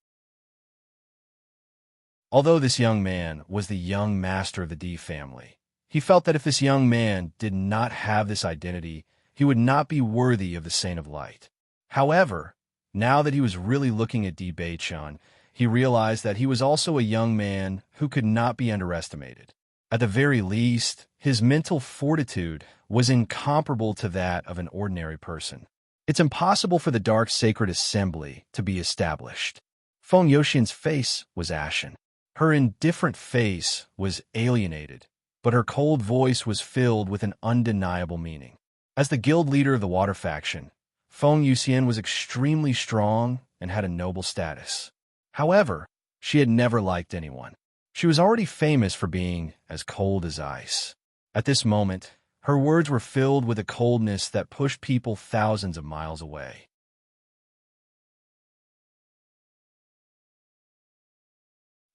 Although this young man was the young master of the Di family, he felt that if this young man did not have this identity, he would not be worthy of the Saint of Light. However, now that he was really looking at Di Beichun, he realized that he was also a young man who could not be underestimated. At the very least, his mental fortitude was incomparable to that of an ordinary person. It's impossible for the Dark Sacred Assembly to be established. Feng Yoxian's face was ashen. Her indifferent face was alienated, but her cold voice was filled with an undeniable meaning. As the guild leader of the Water Faction, Feng Yuxian was extremely strong and had a noble status. However, she had never liked anyone. She was already famous for being as cold as ice. At this moment, her words were filled with a coldness that pushed people thousands of miles away.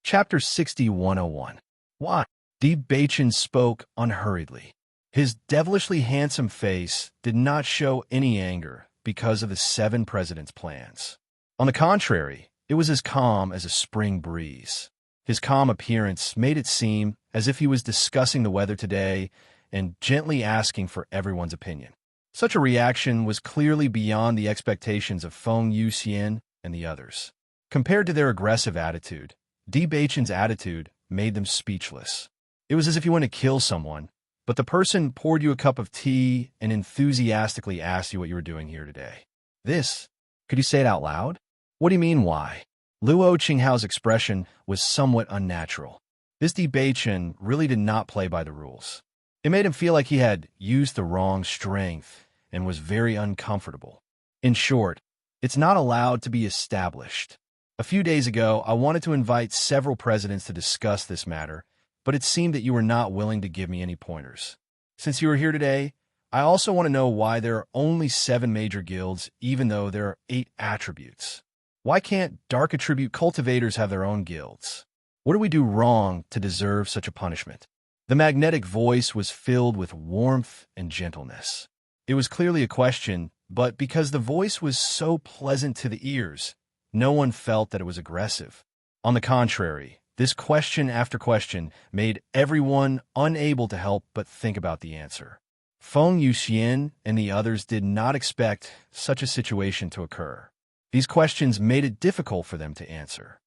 Chapter 6101. Why? Di Beichun spoke unhurriedly. His devilishly handsome face did not show any anger because of the 7 presidents' plans. On the contrary, it was as calm as a spring breeze. His calm appearance made it seem as if he was discussing the weather today and gently asking for everyone's opinion. Such a reaction was clearly beyond the expectations of Feng Yuxian and the others. Compared to their aggressive attitude, Di Beichun's attitude made them speechless. It was as if you went to kill someone, but the person poured you a cup of tea and enthusiastically asked you what you were doing here today. Could you say it out loud? What do you mean, why? Luo Qinghao's expression was somewhat unnatural. This Di Beichun really did not play by the rules. It made him feel like he had used the wrong strength and was very uncomfortable. In short, it's not allowed to be established. A few days ago, I wanted to invite several presidents to discuss this matter, but it seemed that you were not willing to give me any pointers. Since you are here today, I also want to know why there are only 7 major guilds, even though there are 8 attributes. Why can't dark attribute cultivators have their own guilds? What do we do wrong to deserve such a punishment? The magnetic voice was filled with warmth and gentleness. It was clearly a question, but because the voice was so pleasant to the ears, no one felt that it was aggressive. On the contrary, this question after question made everyone unable to help but think about the answer. Feng Yuxian and the others did not expect such a situation to occur. These questions made it difficult for them to answer.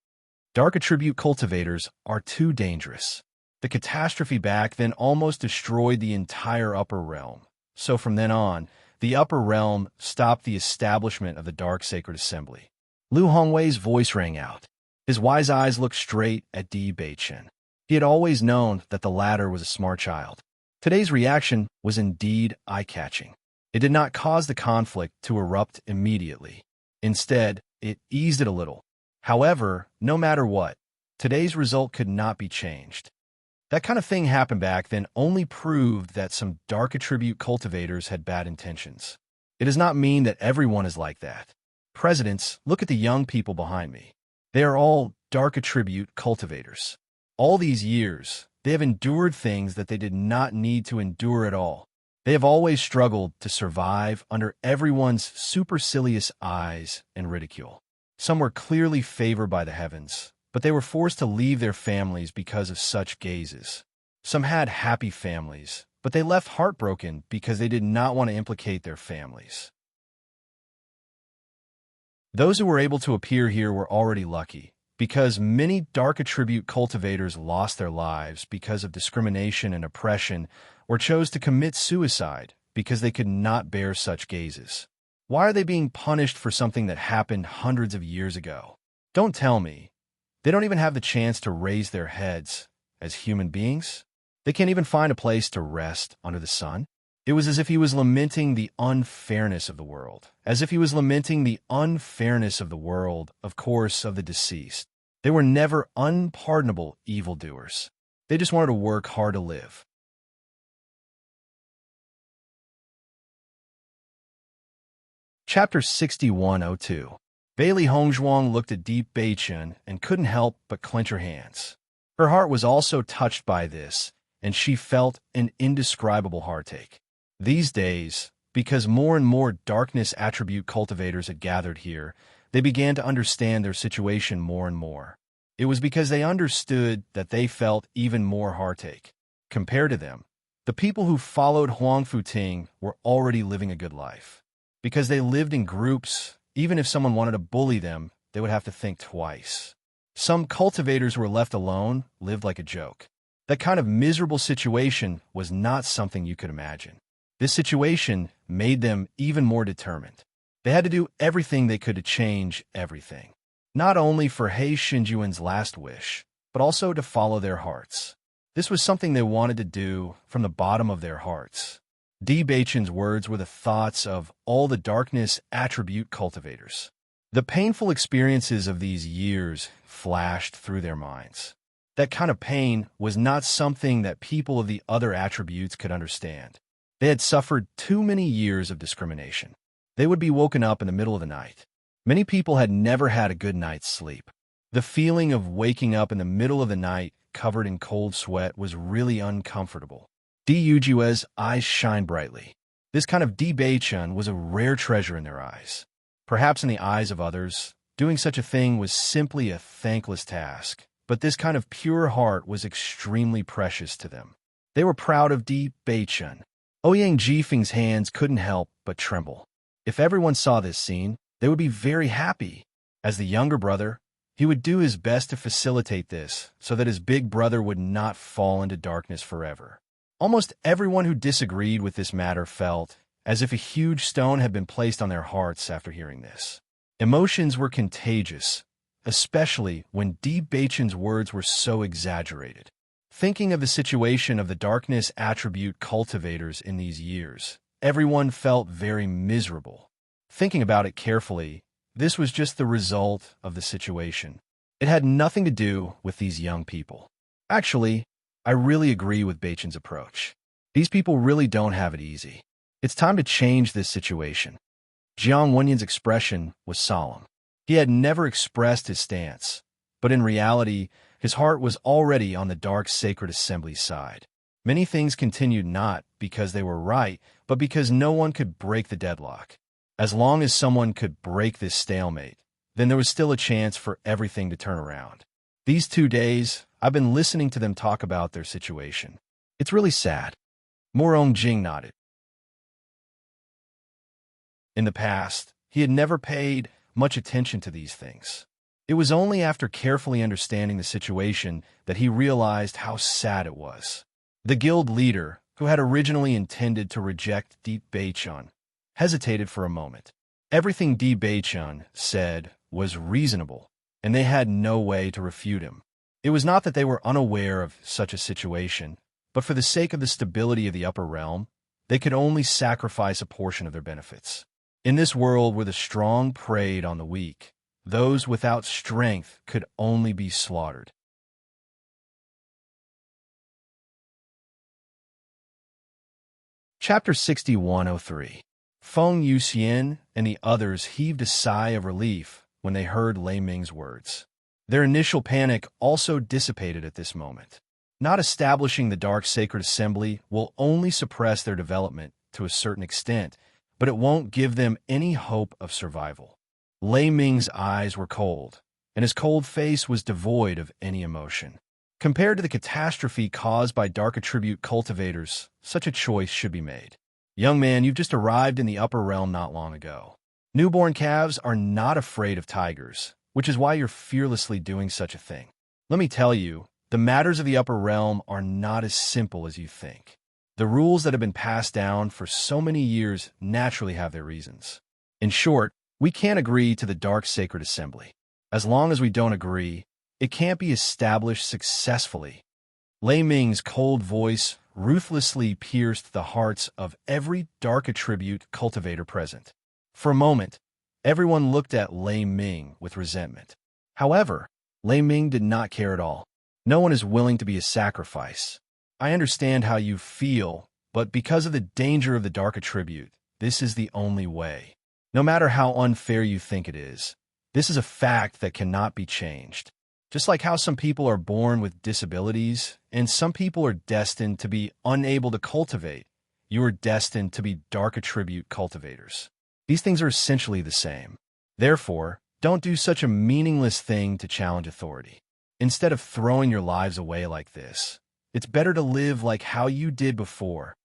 Dark attribute cultivators are too dangerous. The catastrophe back then almost destroyed the entire upper realm. So from then on, the upper realm stopped the establishment of the Dark Sacred Assembly. Lu Hongwei's voice rang out. His wise eyes looked straight at Di Beichen. He had always known that the latter was a smart child. Today's reaction was indeed eye-catching. It did not cause the conflict to erupt immediately. Instead, it eased it a little. However, no matter what, today's result could not be changed. That kind of thing happened back then only proved that some dark attribute cultivators had bad intentions. It does not mean that everyone is like that. Presidents, look at the young people behind me. They are all dark attribute cultivators. All these years, they have endured things that they did not need to endure at all. They have always struggled to survive under everyone's supercilious eyes and ridicule. Some were clearly favored by the heavens, but they were forced to leave their families because of such gazes. Some had happy families, but they left heartbroken because they did not want to implicate their families. Those who were able to appear here were already lucky, because many dark attribute cultivators lost their lives because of discrimination and oppression, or chose to commit suicide because they could not bear such gazes. Why are they being punished for something that happened hundreds of years ago? Don't tell me. They don't even have the chance to raise their heads as human beings? They can't even find a place to rest under the sun? It was as if he was lamenting the unfairness of the world, as if he was lamenting the unfairness of the world, of course, of the deceased. They were never unpardonable evildoers. They just wanted to work hard to live. Chapter 6102. Bailey Hongzhuang looked at Di Beichen and couldn't help but clench her hands. Her heart was also touched by this, and she felt an indescribable heartache. These days, because more and more darkness attribute cultivators had gathered here, they began to understand their situation more and more. It was because they understood that they felt even more heartache. Compared to them, the people who followed Huang Futing were already living a good life. Because they lived in groups, even if someone wanted to bully them, they would have to think twice. Some cultivators who were left alone lived like a joke. That kind of miserable situation was not something you could imagine. This situation made them even more determined. They had to do everything they could to change everything. Not only for He Xinjuan's last wish, but also to follow their hearts. This was something they wanted to do from the bottom of their hearts. Di Beichen's words were the thoughts of all the darkness attribute cultivators. The painful experiences of these years flashed through their minds. That kind of pain was not something that people of the other attributes could understand. They had suffered too many years of discrimination. They would be woken up in the middle of the night. Many people had never had a good night's sleep. The feeling of waking up in the middle of the night, covered in cold sweat, was really uncomfortable. Di Yujue's eyes shined brightly. This kind of Di Beichen was a rare treasure in their eyes. Perhaps in the eyes of others, doing such a thing was simply a thankless task, but this kind of pure heart was extremely precious to them. They were proud of Di Beichen. Ouyang Jifeng's hands couldn't help but tremble. If everyone saw this scene, they would be very happy. As the younger brother, he would do his best to facilitate this so that his big brother would not fall into darkness forever. Almost everyone who disagreed with this matter felt as if a huge stone had been placed on their hearts after hearing this. Emotions were contagious, especially when Di Beichen's words were so exaggerated. Thinking of the situation of the darkness attribute cultivators in these years, everyone felt very miserable. Thinking about it carefully, this was just the result of the situation. It had nothing to do with these young people. Actually, I really agree with Beichen's approach. These people really don't have it easy. It's time to change this situation. Jiang Wenyan's expression was solemn. He had never expressed his stance, but in reality, his heart was already on the dark sacred assembly's side. Many things continued not because they were right, but because no one could break the deadlock. As long as someone could break this stalemate, then there was still a chance for everything to turn around. These 2 days, I've been listening to them talk about their situation. It's really sad. Morong Jing nodded. In the past, he had never paid much attention to these things. It was only after carefully understanding the situation that he realized how sad it was. The guild leader, who had originally intended to reject Di Beichun, hesitated for a moment. Everything Di Beichun said was reasonable, and they had no way to refute him. It was not that they were unaware of such a situation, but for the sake of the stability of the upper realm, they could only sacrifice a portion of their benefits. In this world where the strong preyed on the weak, those without strength could only be slaughtered. Chapter 6103. Feng Yuxian and the others heaved a sigh of relief when they heard Lei Ming's words. Their initial panic also dissipated at this moment. Not establishing the Dark Sacred Assembly will only suppress their development to a certain extent, but it won't give them any hope of survival. Lei Ming's eyes were cold, and his cold face was devoid of any emotion. Compared to the catastrophe caused by Dark Attribute cultivators, such a choice should be made. Young man, you've just arrived in the upper realm not long ago. Newborn calves are not afraid of tigers, which is why you're fearlessly doing such a thing. Let me tell you, the matters of the upper realm are not as simple as you think. The rules that have been passed down for so many years naturally have their reasons. In short, we can't agree to the Dark Sacred Assembly. As long as we don't agree, it can't be established successfully. Lei Ming's cold voice ruthlessly pierced the hearts of every Dark Attribute cultivator present. For a moment, everyone looked at Lei Ming with resentment. However, Lei Ming did not care at all. No one is willing to be a sacrifice. I understand how you feel, but because of the danger of the Dark Attribute, this is the only way. No matter how unfair you think it is, this is a fact that cannot be changed. Just like how some people are born with disabilities, and some people are destined to be unable to cultivate, you are destined to be Dark Attribute cultivators. These things are essentially the same. Therefore, don't do such a meaningless thing to challenge authority. Instead of throwing your lives away like this, it's better to live like how you did before.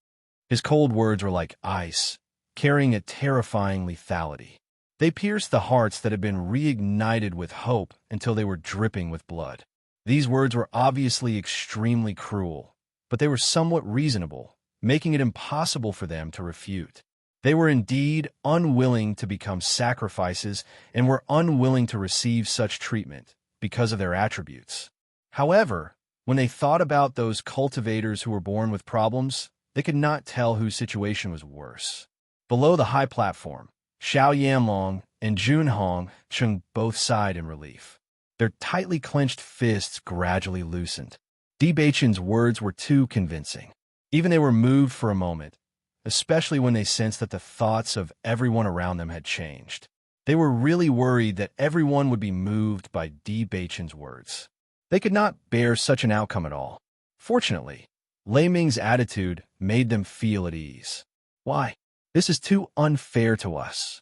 His cold words were like ice, carrying a terrifying lethality. They pierced the hearts that had been reignited with hope until they were dripping with blood. These words were obviously extremely cruel, but they were somewhat reasonable, making it impossible for them to refute. They were indeed unwilling to become sacrifices and were unwilling to receive such treatment because of their attributes. However, when they thought about those cultivators who were born with problems, they could not tell whose situation was worse. Below the high platform, Xiao Yanlong and Jun Hong Chung both sighed in relief. Their tightly clenched fists gradually loosened. Di Beichun's words were too convincing. Even they were moved for a moment, especially when they sensed that the thoughts of everyone around them had changed. They were really worried that everyone would be moved by Di Beichun's words. They could not bear such an outcome at all. Fortunately, Lei Ming's attitude made them feel at ease. Why? This is too unfair to us.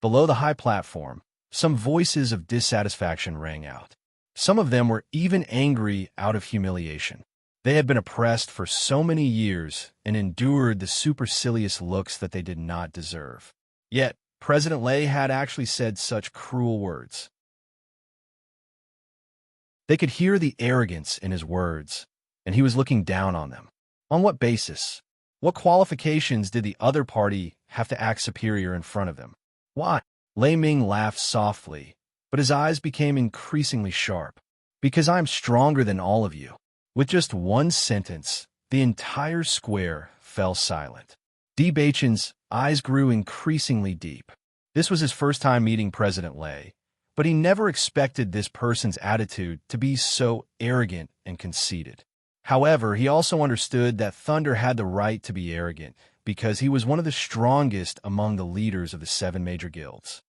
Below the high platform, some voices of dissatisfaction rang out. Some of them were even angry out of humiliation. They had been oppressed for so many years and endured the supercilious looks that they did not deserve. Yet, President Lei had actually said such cruel words. They could hear the arrogance in his words, and he was looking down on them. On what basis? What qualifications did the other party have to act superior in front of them? Why? Lei Ming laughed softly, but his eyes became increasingly sharp. Because I'm stronger than all of you. With just one sentence, the entire square fell silent. Di Beichun's eyes grew increasingly deep. This was his first time meeting President Lei, but he never expected this person's attitude to be so arrogant and conceited. However, he also understood that Thunder had the right to be arrogant because he was one of the strongest among the leaders of the 7 major guilds.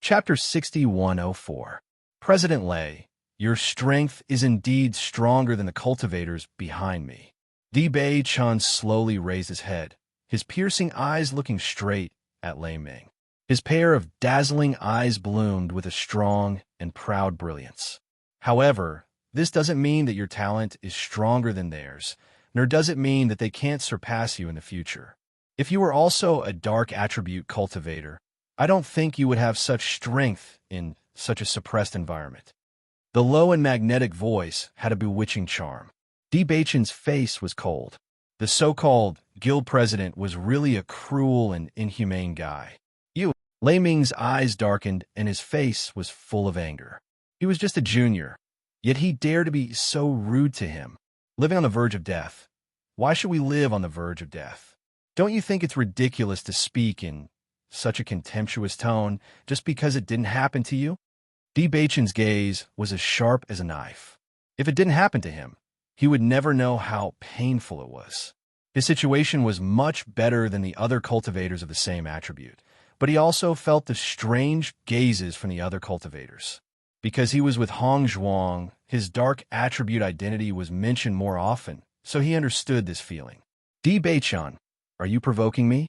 Chapter 6104. President Lei, your strength is indeed stronger than the cultivators behind me. Bei Chun slowly raised his head, his piercing eyes looking straight at Lei Ming. His pair of dazzling eyes bloomed with a strong and proud brilliance. However, this doesn't mean that your talent is stronger than theirs, nor does it mean that they can't surpass you in the future. If you were also a dark attribute cultivator, I don't think you would have such strength in such a suppressed environment. The low and magnetic voice had a bewitching charm. Bei Chun's face was cold. The so-called guild president was really a cruel and inhumane guy. Lei Ming's eyes darkened and his face was full of anger. He was just a junior, yet he dared to be so rude to him. Living on the verge of death. Why should we live on the verge of death? Don't you think it's ridiculous to speak in such a contemptuous tone just because it didn't happen to you? Bei Chun's gaze was as sharp as a knife. If it didn't happen to him, he would never know how painful it was. His situation was much better than the other cultivators of the same attribute, but he also felt the strange gazes from the other cultivators. Because he was with Hong Zhuang, his dark attribute identity was mentioned more often, so he understood this feeling. Bei Chun, are you provoking me?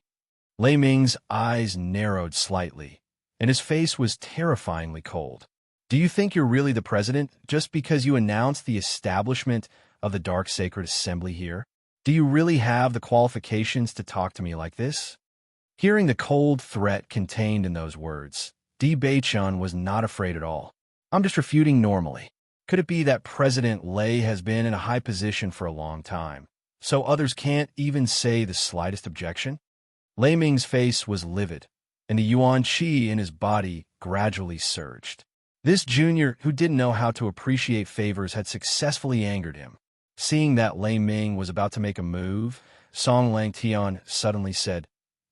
Lei Ming's eyes narrowed slightly, and his face was terrifyingly cold. Do you think you're really the president just because you announced the establishment of the Dark Sacred Assembly here? Do you really have the qualifications to talk to me like this? Hearing the cold threat contained in those words, Bei Chun was not afraid at all. I'm just refuting normally. Could it be that President Lei has been in a high position for a long time, so others can't even say the slightest objection? Lei Ming's face was livid, and the yuan qi in his body gradually surged. This junior who didn't know how to appreciate favors had successfully angered him. Seeing that Lei Ming was about to make a move, Song Langtian suddenly said,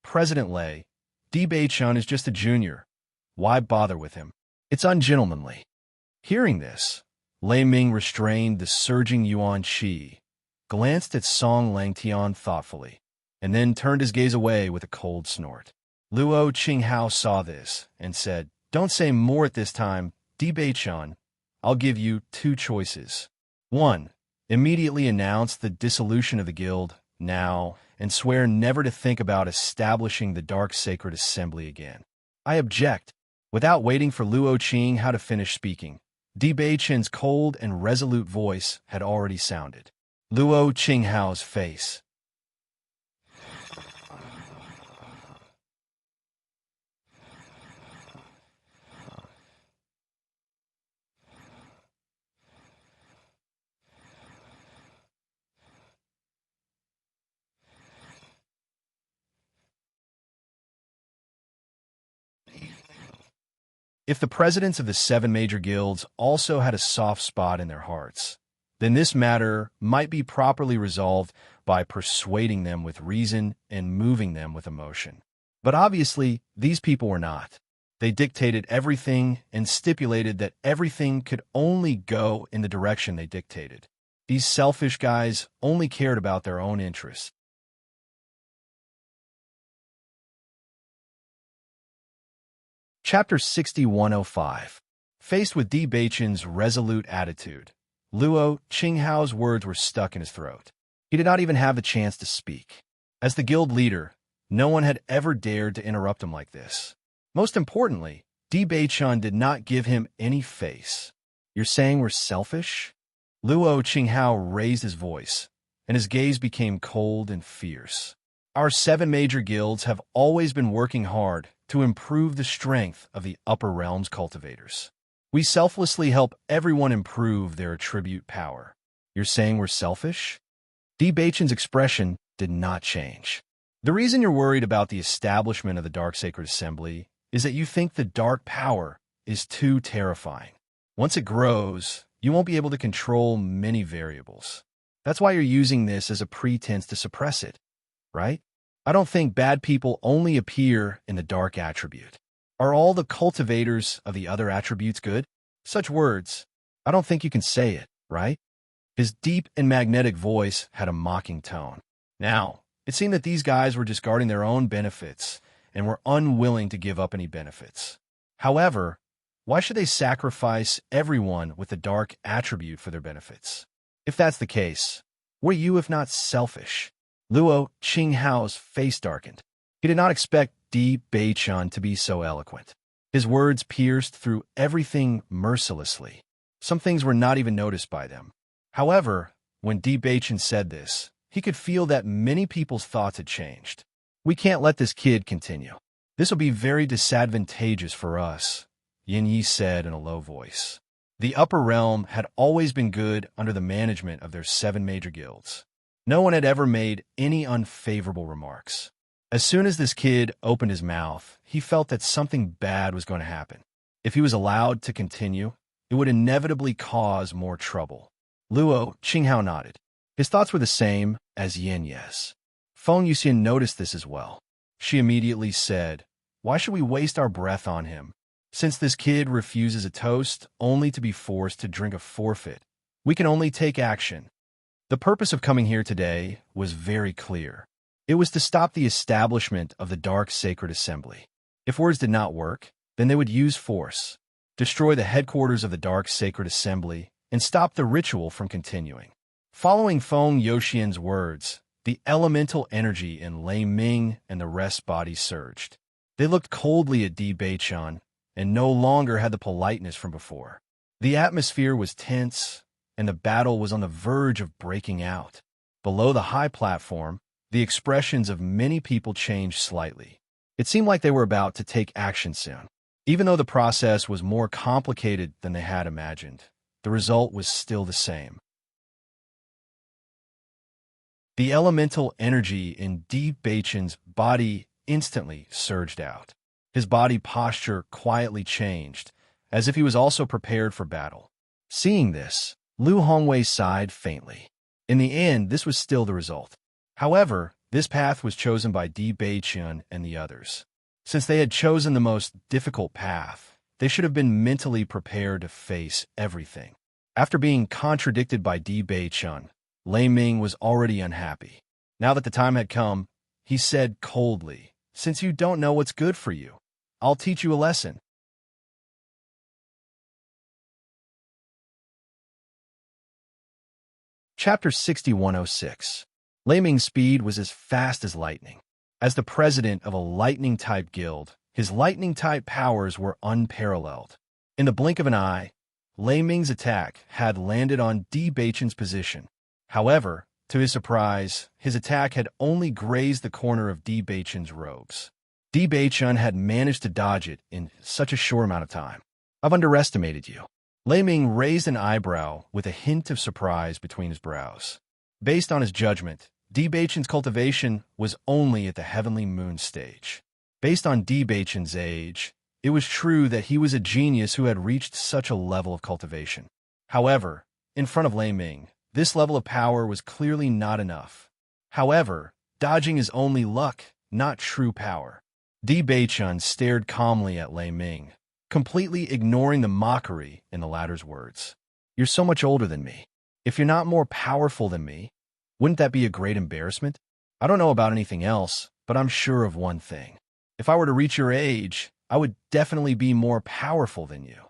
President Lei, Bei Chun is just a junior. Why bother with him? It's ungentlemanly. Hearing this, Lei Ming restrained the surging yuan qi, glanced at Song Langtian thoughtfully, and then turned his gaze away with a cold snort. Luo Qinghao saw this and said, Don't say more at this time, Bei Chun. I'll give you 2 choices. 1. Immediately announce the dissolution of the guild now and swear never to think about establishing the Dark Sacred Assembly again. I object. Without waiting for Luo Qinghao to finish speaking, Bei Chun's cold and resolute voice had already sounded. Luo Qinghao's face. If the presidents of the 7 major guilds also had a soft spot in their hearts, then this matter might be properly resolved by persuading them with reason and moving them with emotion. But obviously, these people were not. They dictated everything and stipulated that everything could only go in the direction they dictated. These selfish guys only cared about their own interests. Chapter 6105. Faced with Bei Chun's resolute attitude, Luo Qinghao's words were stuck in his throat. He did not even have the chance to speak. As the guild leader, no one had ever dared to interrupt him like this. Most importantly, Bei Chun did not give him any face. You're saying we're selfish? Luo Qinghao raised his voice, and his gaze became cold and fierce. Our 7 major guilds have always been working hard to improve the strength of the upper realms cultivators. We selflessly help everyone improve their attribute power. You're saying we're selfish? Bei Chun's expression did not change. The reason you're worried about the establishment of the Dark Sacred Assembly is that you think the dark power is too terrifying. Once it grows, you won't be able to control many variables. That's why you're using this as a pretense to suppress it, right? I don't think bad people only appear in the dark attribute. Are all the cultivators of the other attributes good? Such words. I don't think you can say it, right? His deep and magnetic voice had a mocking tone. Now, it seemed that these guys were discarding their own benefits and were unwilling to give up any benefits. However, why should they sacrifice everyone with the dark attribute for their benefits? If that's the case, what are you if not selfish? Luo Qinghao's face darkened. He did not expect Di Beichun to be so eloquent. His words pierced through everything mercilessly. Some things were not even noticed by them. However, when Di Beichun said this, he could feel that many people's thoughts had changed. We can't let this kid continue. This will be very disadvantageous for us, Yin Yi said in a low voice. The upper realm had always been good under the management of their 7 major guilds. No one had ever made any unfavorable remarks. As soon as this kid opened his mouth, he felt that something bad was going to happen. If he was allowed to continue, it would inevitably cause more trouble. Luo Qinghao nodded. His thoughts were the same as Yin Yi's. Feng Yuxian noticed this as well. She immediately said, "Why should we waste our breath on him? Since this kid refuses a toast only to be forced to drink a forfeit, we can only take action." The purpose of coming here today was very clear. It was to stop the establishment of the Dark Sacred Assembly. If words did not work, then they would use force, destroy the headquarters of the Dark Sacred Assembly, and stop the ritual from continuing. Following Feng Youxian's words, the elemental energy in Lei Ming and the rest's bodies surged. They looked coldly at Di Beichun and no longer had the politeness from before. The atmosphere was tense, and the battle was on the verge of breaking out. Below the high platform, the expressions of many people changed slightly. It seemed like they were about to take action soon. Even though the process was more complicated than they had imagined, the result was still the same. The elemental energy in Di Beichun's body instantly surged out. His body posture quietly changed, as if he was also prepared for battle. Seeing this, Lu Hongwei sighed faintly. In the end, this was still the result. However, this path was chosen by Di Beichun and the others. Since they had chosen the most difficult path, they should have been mentally prepared to face everything. After being contradicted by Di Beichun, Lei Ming was already unhappy. Now that the time had come, he said coldly, "Since you don't know what's good for you, I'll teach you a lesson." Chapter 6106. Lei Ming's speed was as fast as lightning. As the president of a lightning-type guild, his lightning-type powers were unparalleled. In the blink of an eye, Lei Ming's attack had landed on Di Beichun's position. However, to his surprise, his attack had only grazed the corner of Di Beichun's robes. Di Beichun had managed to dodge it in such a short amount of time. "I've underestimated you." Lei Ming raised an eyebrow with a hint of surprise between his brows. Based on his judgment, Di Beichun's cultivation was only at the Heavenly Moon stage. Based on Di Beichun's age, it was true that he was a genius who had reached such a level of cultivation. However, in front of Lei Ming, this level of power was clearly not enough. However, dodging is only luck, not true power. Di Beichun stared calmly at Lei Ming, completely ignoring the mockery in the latter's words. "You're so much older than me. If you're not more powerful than me, wouldn't that be a great embarrassment? I don't know about anything else, but I'm sure of one thing. If I were to reach your age, I would definitely be more powerful than you."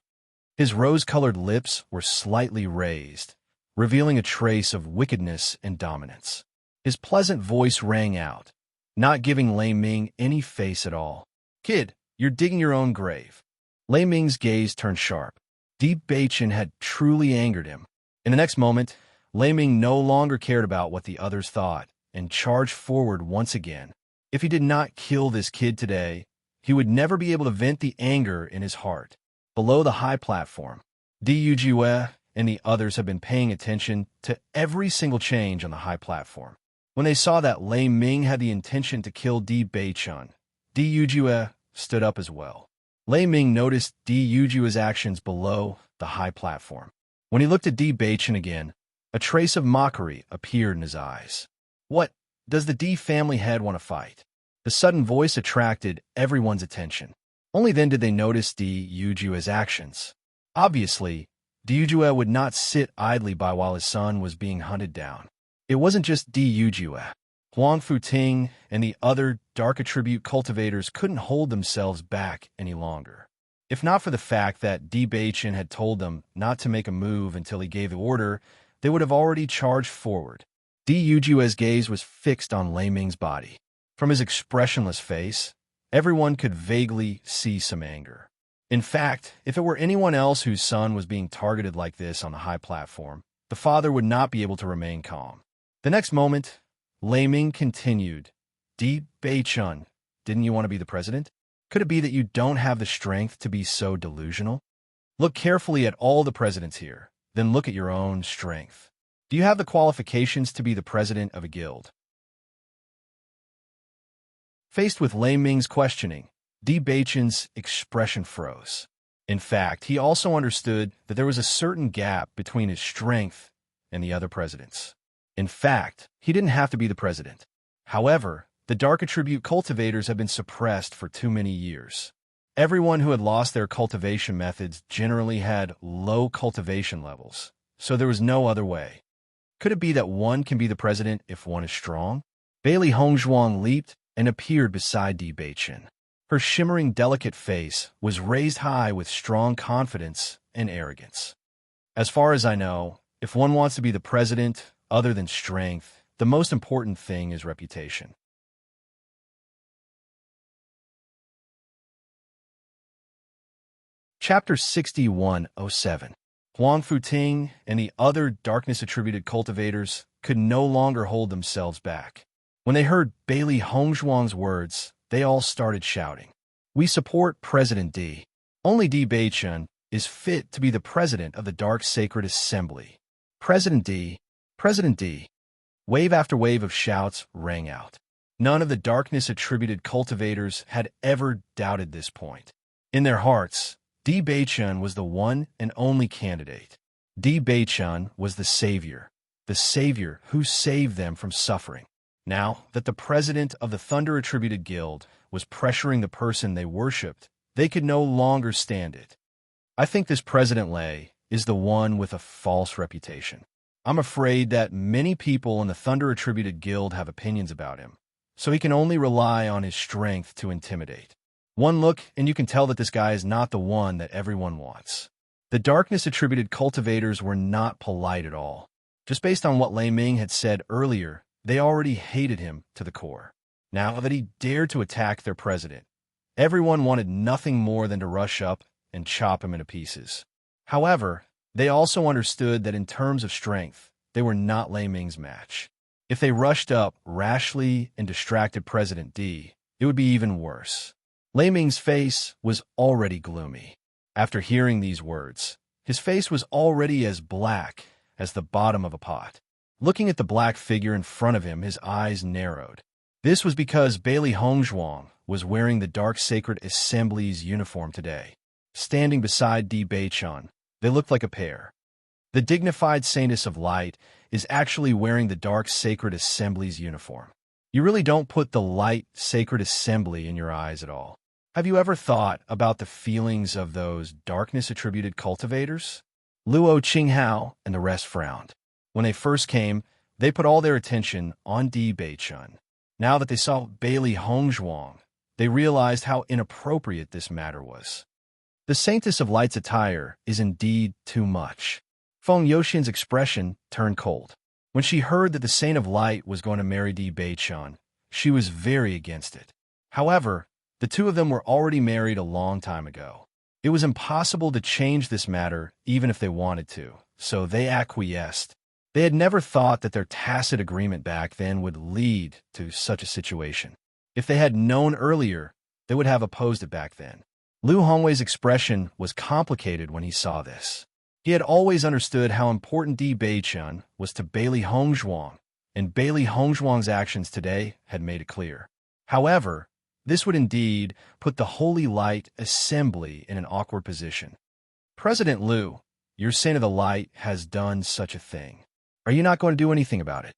His rose-colored lips were slightly raised, revealing a trace of wickedness and dominance. His pleasant voice rang out, not giving Lei Ming any face at all. "Kid, you're digging your own grave." Lei Ming's gaze turned sharp. Di Beichun had truly angered him. In the next moment, Lei Ming no longer cared about what the others thought and charged forward once again. If he did not kill this kid today, he would never be able to vent the anger in his heart. Below the high platform, Di Yujiwei and the others had been paying attention to every single change on the high platform. When they saw that Lei Ming had the intention to kill Di Beichun, Di Yujiwei stood up as well. Lei Ming noticed Di Yujiwei's actions below the high platform. When he looked at Di Beichun again, a trace of mockery appeared in his eyes. "What, does the Di family head want to fight?" The sudden voice attracted everyone's attention. Only then did they notice Di Yujue's actions. Obviously, Di Yujue would not sit idly by while his son was being hunted down. It wasn't just Di Yujue. Huang Futing and the other dark attribute cultivators couldn't hold themselves back any longer. If not for the fact that Di Beichen had told them not to make a move until he gave the order, they would have already charged forward. Di Yujue's gaze was fixed on Lei Ming's body. From his expressionless face, everyone could vaguely see some anger. In fact, if it were anyone else whose son was being targeted like this on the high platform, the father would not be able to remain calm. The next moment, Lei Ming continued, Di Beichun, didn't you want to be the president? Could it be that you don't have the strength to be so delusional? Look carefully at all the presidents here, then look at your own strength. Do you have the qualifications to be the president of a guild? Faced with Lei Ming's questioning, Di Beichun's expression froze. In fact, he also understood that there was a certain gap between his strength and the other presidents. In fact, he didn't have to be the president. However, the dark attribute cultivators had been suppressed for too many years. Everyone who had lost their cultivation methods generally had low cultivation levels, so there was no other way. Could it be that one can be the president if one is strong? Bailey Hongzhuang leaped and appeared beside Di Beichen. Her shimmering, delicate face was raised high with strong confidence and arrogance. As far as I know, if one wants to be the president, other than strength, the most important thing is reputation. Chapter 6107. Huang Futing and the other darkness-attributed cultivators could no longer hold themselves back. When they heard Bailey Hongzhuang's words, they all started shouting, "We support President Di. Only Di Beichun is fit to be the president of the Dark Sacred Assembly. President Di, President Di." Wave after wave of shouts rang out. None of the darkness-attributed cultivators had ever doubted this point. In their hearts, Di Beichun was the one and only candidate. Di Beichun was the savior who saved them from suffering. Now that the president of the Thunder-attributed guild was pressuring the person they worshipped, they could no longer stand it. I think this President Lei is the one with a false reputation. I'm afraid that many people in the Thunder-attributed guild have opinions about him, so he can only rely on his strength to intimidate. One look and you can tell that this guy is not the one that everyone wants. The darkness-attributed cultivators were not polite at all. Just based on what Lei Ming had said earlier, they already hated him to the core. Now that he dared to attack their president, everyone wanted nothing more than to rush up and chop him into pieces. However, they also understood that in terms of strength, they were not Lei Ming's match. If they rushed up rashly and distracted President Di, it would be even worse. Lei Ming's face was already gloomy. After hearing these words, his face was already as black as the bottom of a pot. Looking at the black figure in front of him, his eyes narrowed. This was because Bailey Hongzhuang was wearing the Dark Sacred Assembly's uniform today. Standing beside Di Beichun, they looked like a pair. The dignified Saintess of Light is actually wearing the Dark Sacred Assembly's uniform. You really don't put the Light Sacred Assembly in your eyes at all. Have you ever thought about the feelings of those darkness-attributed cultivators? Luo Qinghao and the rest frowned. When they first came, they put all their attention on Di Beichun. Now that they saw Bailey Hongzhuang, they realized how inappropriate this matter was. The Saintess of Light's attire is indeed too much. Feng Yoxian's expression turned cold. When she heard that the Saint of Light was going to marry Di Beichun, she was very against it. However, the two of them were already married a long time ago. It was impossible to change this matter even if they wanted to, so they acquiesced. They had never thought that their tacit agreement back then would lead to such a situation. If they had known earlier, they would have opposed it back then. Liu Hongwei's expression was complicated when he saw this. He had always understood how important Di Beichun was to Bailey Hongzhuang, and Bailey Hongzhuang's actions today had made it clear. However, this would indeed put the Holy Light Assembly in an awkward position. President Liu, your Saint of the Light has done such a thing. Are you not going to do anything about it?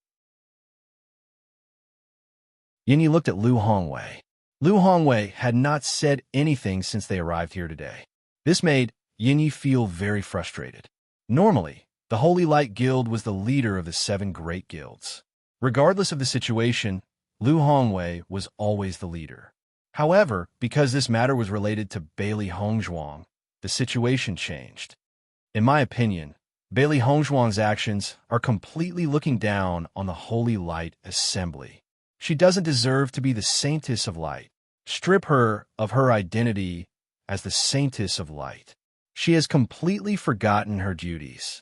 Yin Yi looked at Liu Hongwei. Lu Hongwei had not said anything since they arrived here today. This made Yinyi feel very frustrated. Normally, the Holy Light Guild was the leader of the 7 great guilds. Regardless of the situation, Lu Hongwei was always the leader. However, because this matter was related to Bailey Hongzhuang, the situation changed. In my opinion, Bailey Hongzhuang's actions are completely looking down on the Holy Light Assembly. She doesn't deserve to be the Saintess of Light. Strip her of her identity as the Saintess of Light. She has completely forgotten her duties.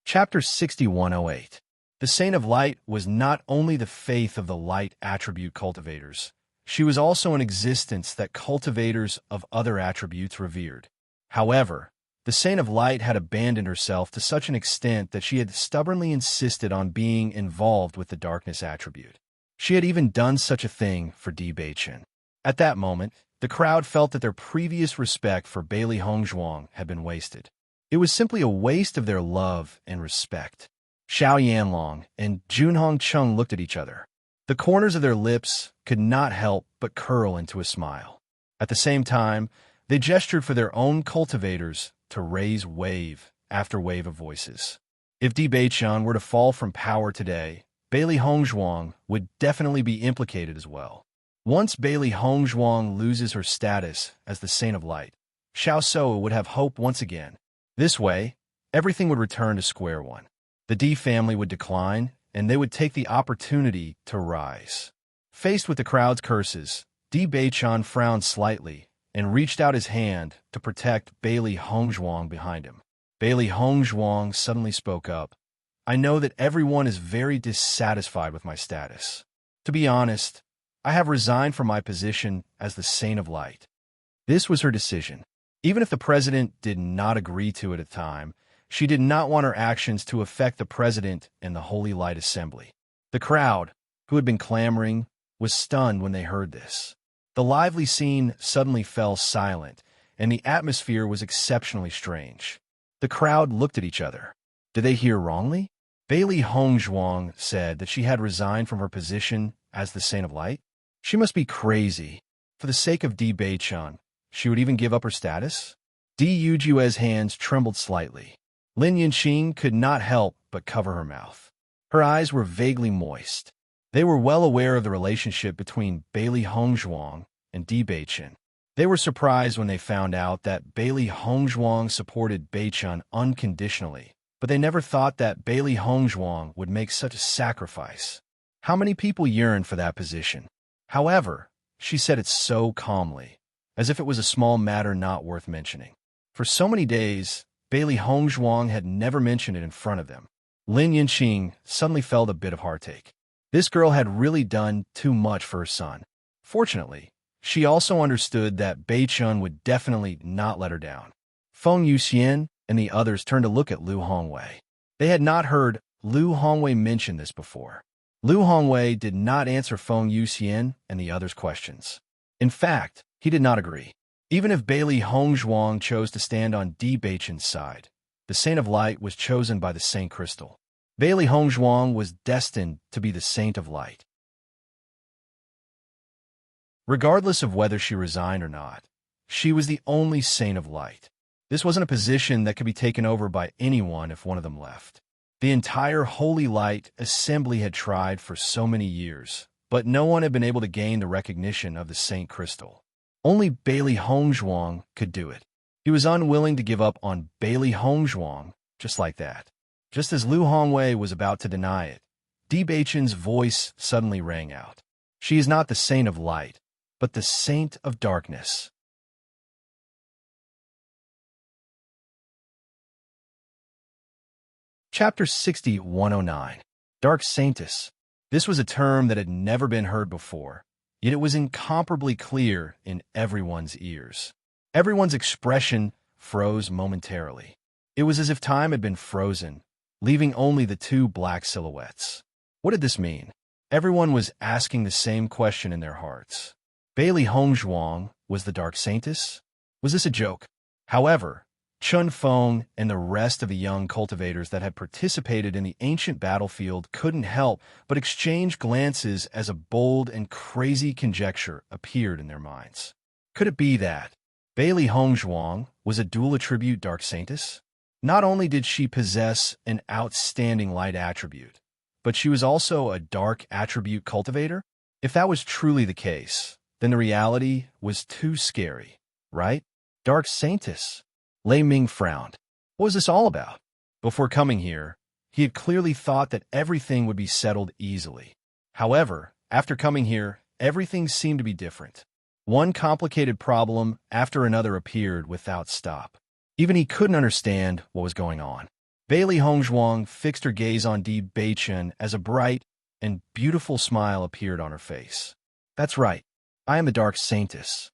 Chapter 6108. The Saint of Light was not only the faith of the light attribute cultivators, she was also an existence that cultivators of other attributes revered. However, the Saint of Light had abandoned herself to such an extent that she had stubbornly insisted on being involved with the darkness attribute. She had even done such a thing for Di Beichen. At that moment, the crowd felt that their previous respect for Bailey Hongzhuang had been wasted. It was simply a waste of their love and respect. Xiao Yanlong and Junhong Chung looked at each other. The corners of their lips could not help but curl into a smile. At the same time, they gestured for their own cultivators to raise wave after wave of voices. If Di Beichen were to fall from power today, Bailey Hongzhuang would definitely be implicated as well. Once Bailey Hongzhuang loses her status as the Saint of Light, Xiao So would have hope once again. This way, everything would return to square one. The Di family would decline, and they would take the opportunity to rise. Faced with the crowd's curses, Di Beichen frowned slightly and reached out his hand to protect Bailey Hongzhuang behind him. Bailey Hongzhuang suddenly spoke up. I know that everyone is very dissatisfied with my status. To be honest, I have resigned from my position as the Saint of Light. This was her decision. Even if the president did not agree to it at the time, she did not want her actions to affect the president and the Holy Light Assembly. The crowd, who had been clamoring, was stunned when they heard this. The lively scene suddenly fell silent, and the atmosphere was exceptionally strange. The crowd looked at each other. Did they hear wrongly? Bailey Hongzhuang said that she had resigned from her position as the Saint of Light. She must be crazy. For the sake of Di Beichen, she would even give up her status? Di Yujue's hands trembled slightly. Lin Yinqing could not help but cover her mouth. Her eyes were vaguely moist. They were well aware of the relationship between Bailey Hongzhuang and Di Beichen. They were surprised when they found out that Bailey Hongzhuang supported Beichen unconditionally, but they never thought that Bailey Hongzhuang would make such a sacrifice. How many people yearned for that position? However, she said it so calmly, as if it was a small matter not worth mentioning. For so many days, Bailey Hongzhuang had never mentioned it in front of them. Lin Yinqing suddenly felt a bit of heartache. This girl had really done too much for her son. Fortunately, she also understood that Beichen would definitely not let her down. Feng Yuxian and the others turned to look at Lu Hongwei. They had not heard Lu Hongwei mention this before. Lu Hongwei did not answer Feng Yuxian and the others' questions. In fact, he did not agree. Even if Bailey Hongzhuang chose to stand on Di Beichen's side, the Saint of Light was chosen by the Saint Crystal. Bailey Hongzhuang was destined to be the Saint of Light. Regardless of whether she resigned or not, she was the only Saint of Light. This wasn't a position that could be taken over by anyone if one of them left. The entire Holy Light Assembly had tried for so many years, but no one had been able to gain the recognition of the Saint Crystal. Only Bailey Hongzhuang could do it. He was unwilling to give up on Bailey Hongzhuang just like that. Just as Lu Hongwei was about to deny it, Di Beichen's voice suddenly rang out. She is not the Saint of Light, but the Saint of Darkness. Chapter 6109. Dark Saintess. This was a term that had never been heard before, yet it was incomparably clear in everyone's ears. Everyone's expression froze momentarily. It was as if time had been frozen, leaving only the two black silhouettes. What did this mean? Everyone was asking the same question in their hearts. Bailey Hongzhuang was the Dark Saintess? Was this a joke? However, Chun Feng and the rest of the young cultivators that had participated in the ancient battlefield couldn't help but exchange glances as a bold and crazy conjecture appeared in their minds. Could it be that Bailey Hongzhuang was a dual attribute Dark Saintess? Not only did she possess an outstanding light attribute, but she was also a dark attribute cultivator? If that was truly the case, then the reality was too scary, right? Dark Saintess. Lei Ming frowned. What was this all about? Before coming here, he had clearly thought that everything would be settled easily. However, after coming here, everything seemed to be different. One complicated problem after another appeared without stop. Even he couldn't understand what was going on. Bailey Hongzhuang fixed her gaze on Di Beichen as a bright and beautiful smile appeared on her face. That's right, I am the Dark Saintess.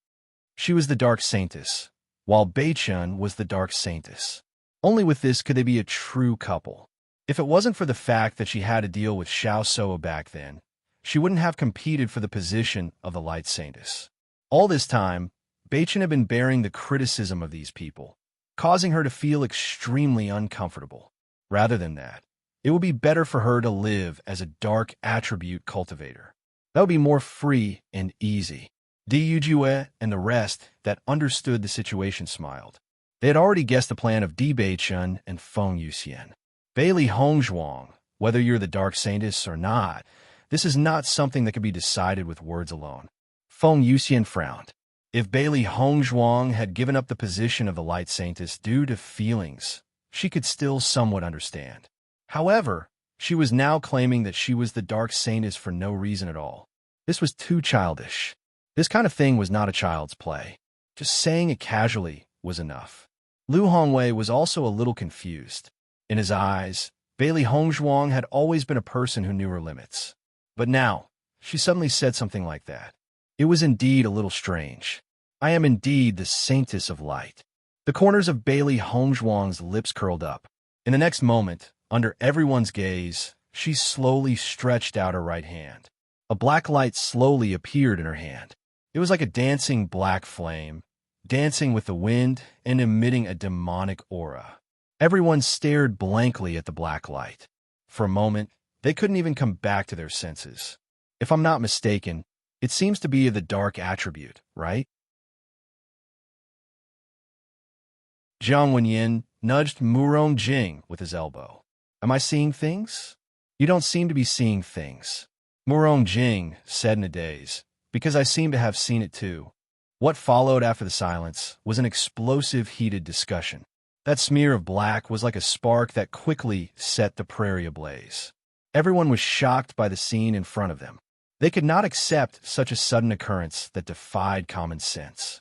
She was the Dark Saintess, while Beichen was the Dark Saintess. Only with this could they be a true couple. If it wasn't for the fact that she had to deal with Xiao Soa back then, she wouldn't have competed for the position of the Light Saintess. All this time, Beichen had been bearing the criticism of these people, causing her to feel extremely uncomfortable. Rather than that, it would be better for her to live as a dark attribute cultivator. That would be more free and easy. Di Yujue and the rest that understood the situation smiled. They had already guessed the plan of Di Beichen and Feng Yuxian. Bailey Hongzhuang, whether you're the Dark Saintess or not, this is not something that can be decided with words alone. Feng Yuxian frowned. If Bailey Hongzhuang had given up the position of the Light Saintess due to feelings, she could still somewhat understand. However, she was now claiming that she was the Dark Saintess for no reason at all. This was too childish. This kind of thing was not a child's play. Just saying it casually was enough. Lu Hongwei was also a little confused. In his eyes, Bailey Hongzhuang had always been a person who knew her limits. But now, she suddenly said something like that. It was indeed a little strange. I am indeed the Saintess of Light. The corners of Bailey Hongzhuang's lips curled up. In the next moment, under everyone's gaze, she slowly stretched out her right hand. A black light slowly appeared in her hand. It was like a dancing black flame, dancing with the wind and emitting a demonic aura. Everyone stared blankly at the black light. For a moment, they couldn't even come back to their senses. If I'm not mistaken, it seems to be the dark attribute, right? Jiang Wenyin nudged Murong Jing with his elbow. Am I seeing things? You don't seem to be seeing things. Murong Jing said in a daze, because I seem to have seen it too. What followed after the silence was an explosive, heated discussion. That smear of black was like a spark that quickly set the prairie ablaze. Everyone was shocked by the scene in front of them. They could not accept such a sudden occurrence that defied common sense.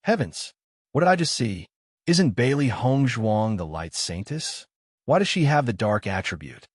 Heavens, what did I just see? Isn't Bailey Hongzhuang the Light Saintess? Why does she have the dark attribute?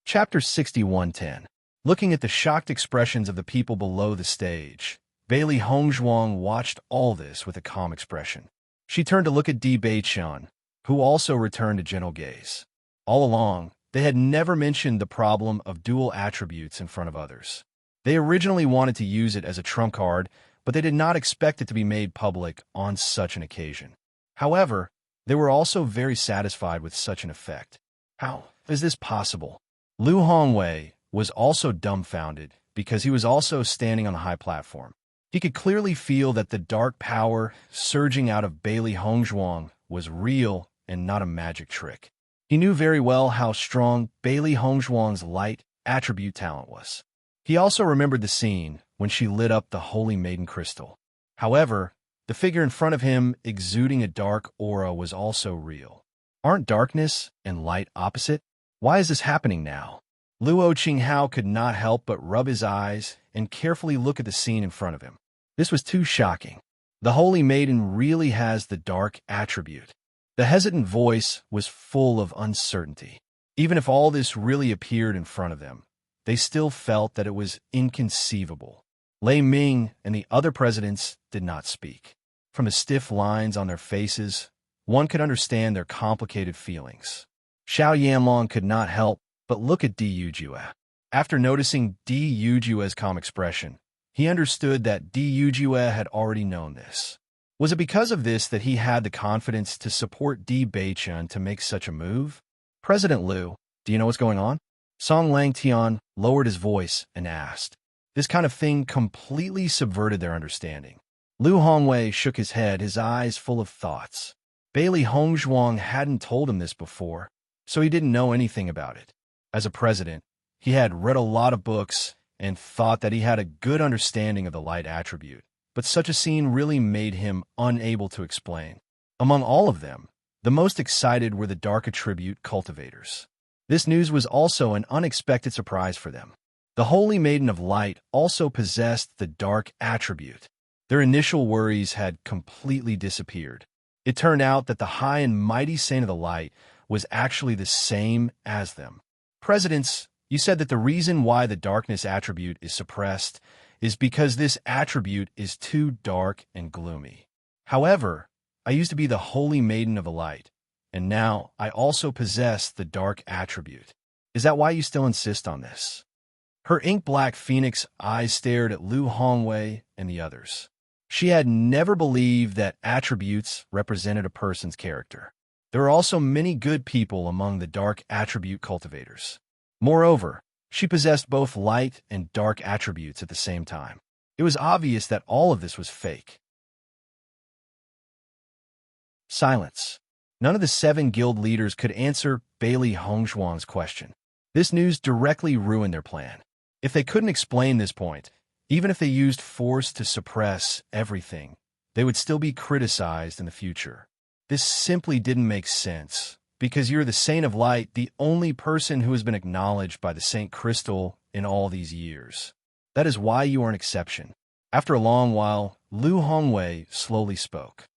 Chapter 6110. Looking at the shocked expressions of the people below the stage, Bailey Hongzhuang watched all this with a calm expression. She turned to look at Di Beichen, who also returned a gentle gaze. All along, they had never mentioned the problem of dual attributes in front of others. They originally wanted to use it as a trump card, but they did not expect it to be made public on such an occasion. However, they were also very satisfied with such an effect. How is this possible? Lu Hongwei was also dumbfounded because he was also standing on a high platform. He could clearly feel that the dark power surging out of Bailey Hongzhuang was real and not a magic trick. He knew very well how strong Bailey Hongzhuang's light attribute talent was. He also remembered the scene when she lit up the Holy Maiden Crystal. However, the figure in front of him exuding a dark aura was also real. Aren't darkness and light opposite? Why is this happening now? Luo Qinghao could not help but rub his eyes and carefully look at the scene in front of him. This was too shocking. The Holy Maiden really has the dark attribute. The hesitant voice was full of uncertainty. Even if all this really appeared in front of them, they still felt that it was inconceivable. Lei Ming and the other presidents did not speak. From the stiff lines on their faces, one could understand their complicated feelings. Xiao Yanlong could not help but look at Di Yujue. After noticing Di Yujue's calm expression, he understood that Yujue had already known this. Was it because of this that he had the confidence to support Beichun to make such a move? President Liu, do you know what's going on? Song Langtian lowered his voice and asked. This kind of thing completely subverted their understanding. Liu Hongwei shook his head, his eyes full of thoughts. Bailey Hongzhuang hadn't told him this before, so he didn't know anything about it. As a president, he had read a lot of books and thought that he had a good understanding of the light attribute, but such a scene really made him unable to explain. Among all of them, the most excited were the dark attribute cultivators. This news was also an unexpected surprise for them. The Holy Maiden of Light also possessed the dark attribute. Their initial worries had completely disappeared. It turned out that the high and mighty Saint of the Light was actually the same as them. Presidents, you said that the reason why the darkness attribute is suppressed is because this attribute is too dark and gloomy. However, I used to be the Holy Maiden of the Light, and now I also possess the dark attribute. Is that why you still insist on this? Her ink-black phoenix eyes stared at Liu Hongwei and the others. She had never believed that attributes represented a person's character. There are also many good people among the dark attribute cultivators. Moreover, she possessed both light and dark attributes at the same time. It was obvious that all of this was fake. Silence. None of the 7 guild leaders could answer Bailey Hongzhuang's question. This news directly ruined their plan. If they couldn't explain this point, even if they used force to suppress everything, they would still be criticized in the future. This simply didn't make sense, because you're the Saint of Light, the only person who has been acknowledged by the Saint Crystal in all these years. That is why you are an exception. After a long while, Liu Hongwei slowly spoke.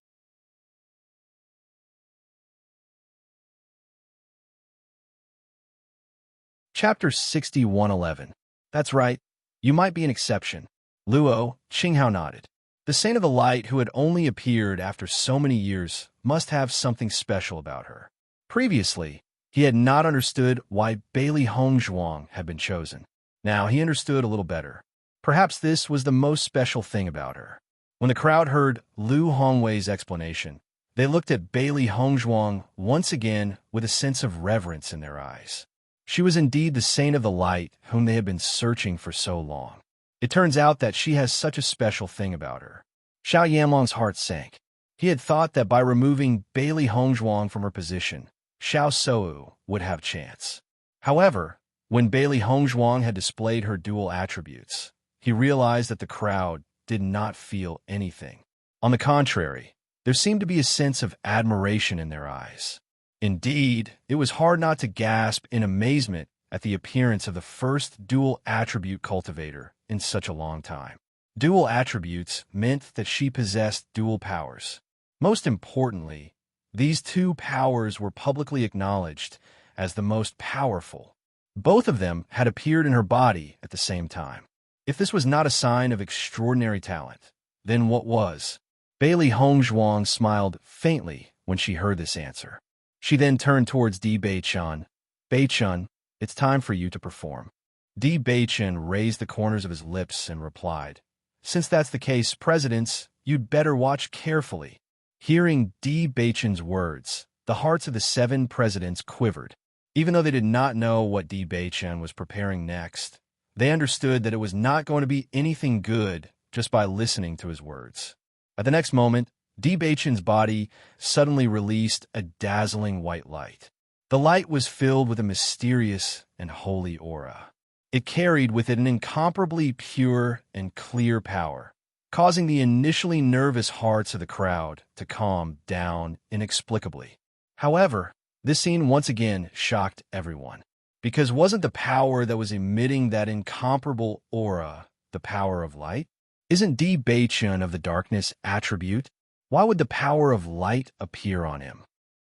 Chapter 6111. That's right. You might be an exception. Luo, Qinghao nodded. The Saint of the Light, who had only appeared after so many years, must have something special about her. Previously, he had not understood why Bailey Hongzhuang had been chosen. Now he understood a little better. Perhaps this was the most special thing about her. When the crowd heard Liu Hongwei's explanation, they looked at Bailey Hongzhuang once again with a sense of reverence in their eyes. She was indeed the Saint of the Light whom they had been searching for so long. It turns out that she has such a special thing about her. Xiao Yanlong's heart sank. He had thought that by removing Bailey Hongzhuang from her position, Xiao Sou would have chance. However, when Bailey Hongzhuang had displayed her dual attributes, he realized that the crowd did not feel anything. On the contrary, there seemed to be a sense of admiration in their eyes. Indeed, it was hard not to gasp in amazement at the appearance of the first dual attribute cultivator in such a long time. Dual attributes meant that she possessed dual powers. Most importantly, these 2 powers were publicly acknowledged as the most powerful. Both of them had appeared in her body at the same time. If this was not a sign of extraordinary talent, then what was? Bailey Hongzhuang smiled faintly when she heard this answer. She then turned towards Beichun. Beichun, it's time for you to perform. Beichun raised the corners of his lips and replied, Since that's the case, presidents, you'd better watch carefully. Hearing Beichun's words, the hearts of the 7 presidents quivered. Even though they did not know what Beichun was preparing next, they understood that it was not going to be anything good just by listening to his words. At the next moment, Beichun's body suddenly released a dazzling white light. The light was filled with a mysterious and holy aura. It carried with it an incomparably pure and clear power, causing the initially nervous hearts of the crowd to calm down inexplicably. However, this scene once again shocked everyone, because wasn't the power that was emitting that incomparable aura the power of light? Isn't Beichun of the darkness attribute? Why would the power of light appear on him?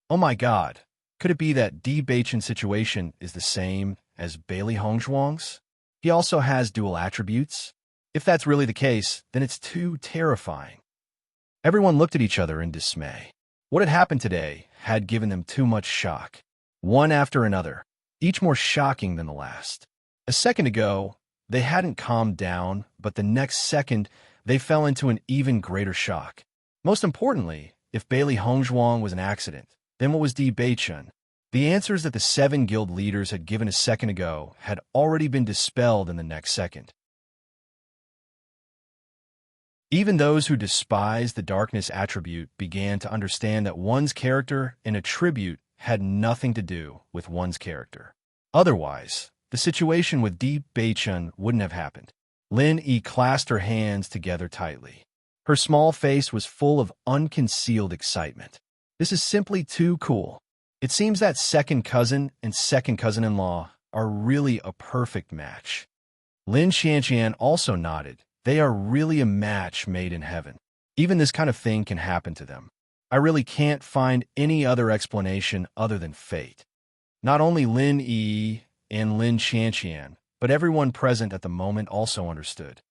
Oh my God, could it be that Beichun's situation is the same as Bailey Hongzhuang's? He also has dual attributes? If that's really the case, then it's too terrifying. Everyone looked at each other in dismay. What had happened today had given them too much shock, one after another, each more shocking than the last. A second ago, They hadn't calmed down, but the next second, they fell into an even greater shock. Most importantly, if Bailey Hongzhuang was an accident, then what was Di Beichun? The answers that the 7 guild leaders had given a second ago had already been dispelled in the next second. Even those who despised the darkness attribute began to understand that one's character and attribute had nothing to do with one's character. Otherwise, the situation with Di Beichun wouldn't have happened. Lin Yi clasped her hands together tightly. Her small face was full of unconcealed excitement. This is simply too cool. It seems that second cousin and second cousin-in-law are really a perfect match. Lin Xianqian also nodded. They are really a match made in heaven. Even this kind of thing can happen to them. I really can't find any other explanation other than fate. Not only Lin Yi and Lin Xianqian, but everyone present at the moment also understood.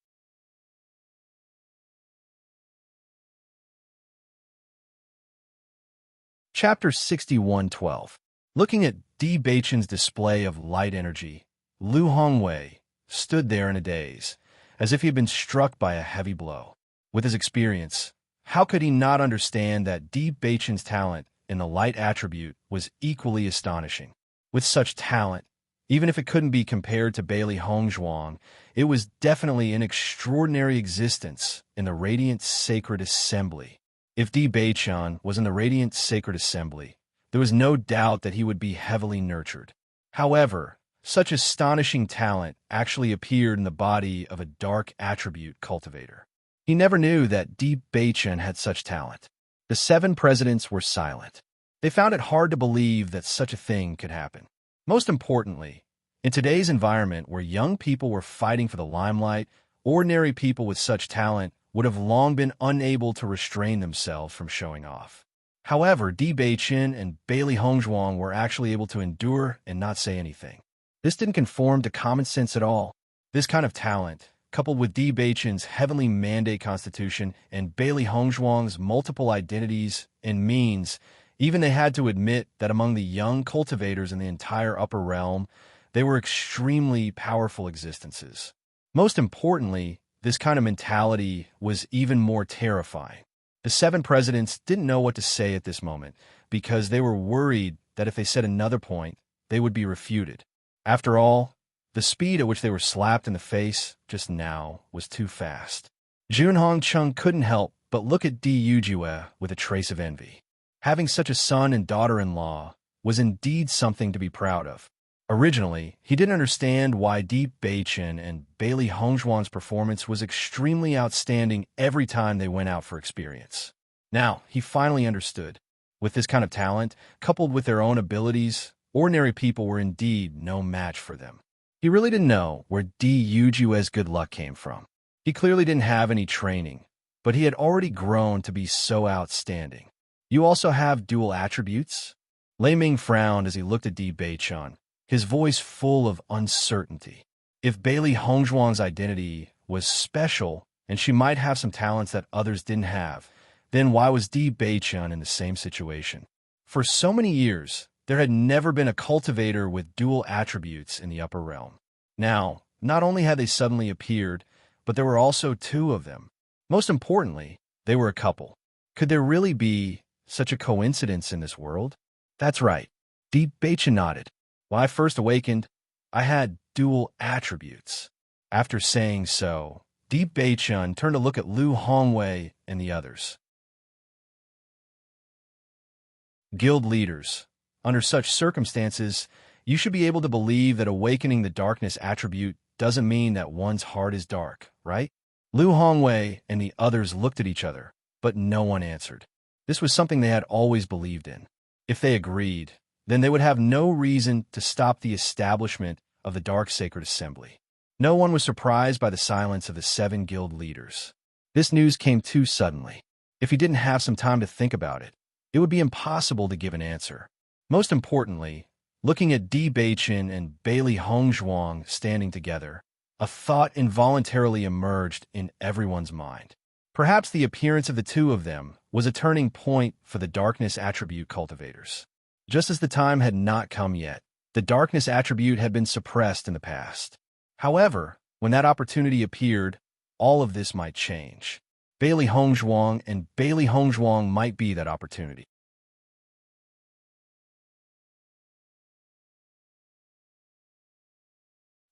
Chapter 61:12. Looking at Di Beichun's display of light energy, Lu Hongwei stood there in a daze, as if he had been struck by a heavy blow. With his experience, how could he not understand that Di Beichun's talent in the light attribute was equally astonishing? With such talent, even if it couldn't be compared to Bailey Hongzhuang, it was definitely an extraordinary existence in the Radiant Sacred Assembly. If Di Beichun was in the Radiant Sacred Assembly, there was no doubt that he would be heavily nurtured. However, such astonishing talent actually appeared in the body of a dark attribute cultivator. He never knew that Di Beichun had such talent. The 7 presidents were silent. They found it hard to believe that such a thing could happen. Most importantly, in today's environment where young people were fighting for the limelight, ordinary people with such talent would have long been unable to restrain themselves from showing off. However, Di Beichun and Bailey Hongzhuang were actually able to endure and not say anything. This didn't conform to common sense at all. This kind of talent, coupled with Di Beichun's heavenly mandate constitution and Bailey Hongzhuang's multiple identities and means, even they had to admit that among the young cultivators in the entire upper realm, they were extremely powerful existences. Most importantly, this kind of mentality was even more terrifying. The 7 presidents didn't know what to say at this moment because they were worried that if they said another point, they would be refuted. After all, the speed at which they were slapped in the face just now was too fast. Jun Hongcheng couldn't help but look at Di Yujue with a trace of envy. Having such a son and daughter-in-law was indeed something to be proud of. Originally, he didn't understand why Di Beichun and Bailey Hongzhuang's performance was extremely outstanding every time they went out for experience. Now, he finally understood. With this kind of talent, coupled with their own abilities, ordinary people were indeed no match for them. He really didn't know where Di Yujue's good luck came from. He clearly didn't have any training, but he had already grown to be so outstanding. You also have dual attributes? Lei Ming frowned as he looked at Di Beichun, his voice full of uncertainty. If Bailey Hongzhuang's identity was special and she might have some talents that others didn't have, then why was Di Beichun in the same situation? For so many years, there had never been a cultivator with dual attributes in the upper realm. Now, not only had they suddenly appeared, but there were also 2 of them. Most importantly, they were a couple. Could there really be such a coincidence in this world? That's right. Di Beichun nodded. When I first awakened, I had dual attributes. After saying so, Di Beichun turned to look at Lu Hongwei and the others. Guild leaders. Under such circumstances, you should be able to believe that awakening the darkness attribute doesn't mean that one's heart is dark, right? Lu Hongwei and the others looked at each other, but no one answered. This was something they had always believed in. If they agreed, then they would have no reason to stop the establishment of the Dark Sacred Assembly. No one was surprised by the silence of the 7 guild leaders. This news came too suddenly. If he didn't have some time to think about it, it would be impossible to give an answer. Most importantly, looking at Di Beichun and Bailey Hongzhuang standing together, a thought involuntarily emerged in everyone's mind. Perhaps the appearance of the 2 of them was a turning point for the darkness attribute cultivators. Just as the time had not come yet, the darkness attribute had been suppressed in the past. However, When that opportunity appeared, all of this might change. Bailey Hongzhuang might be that opportunity.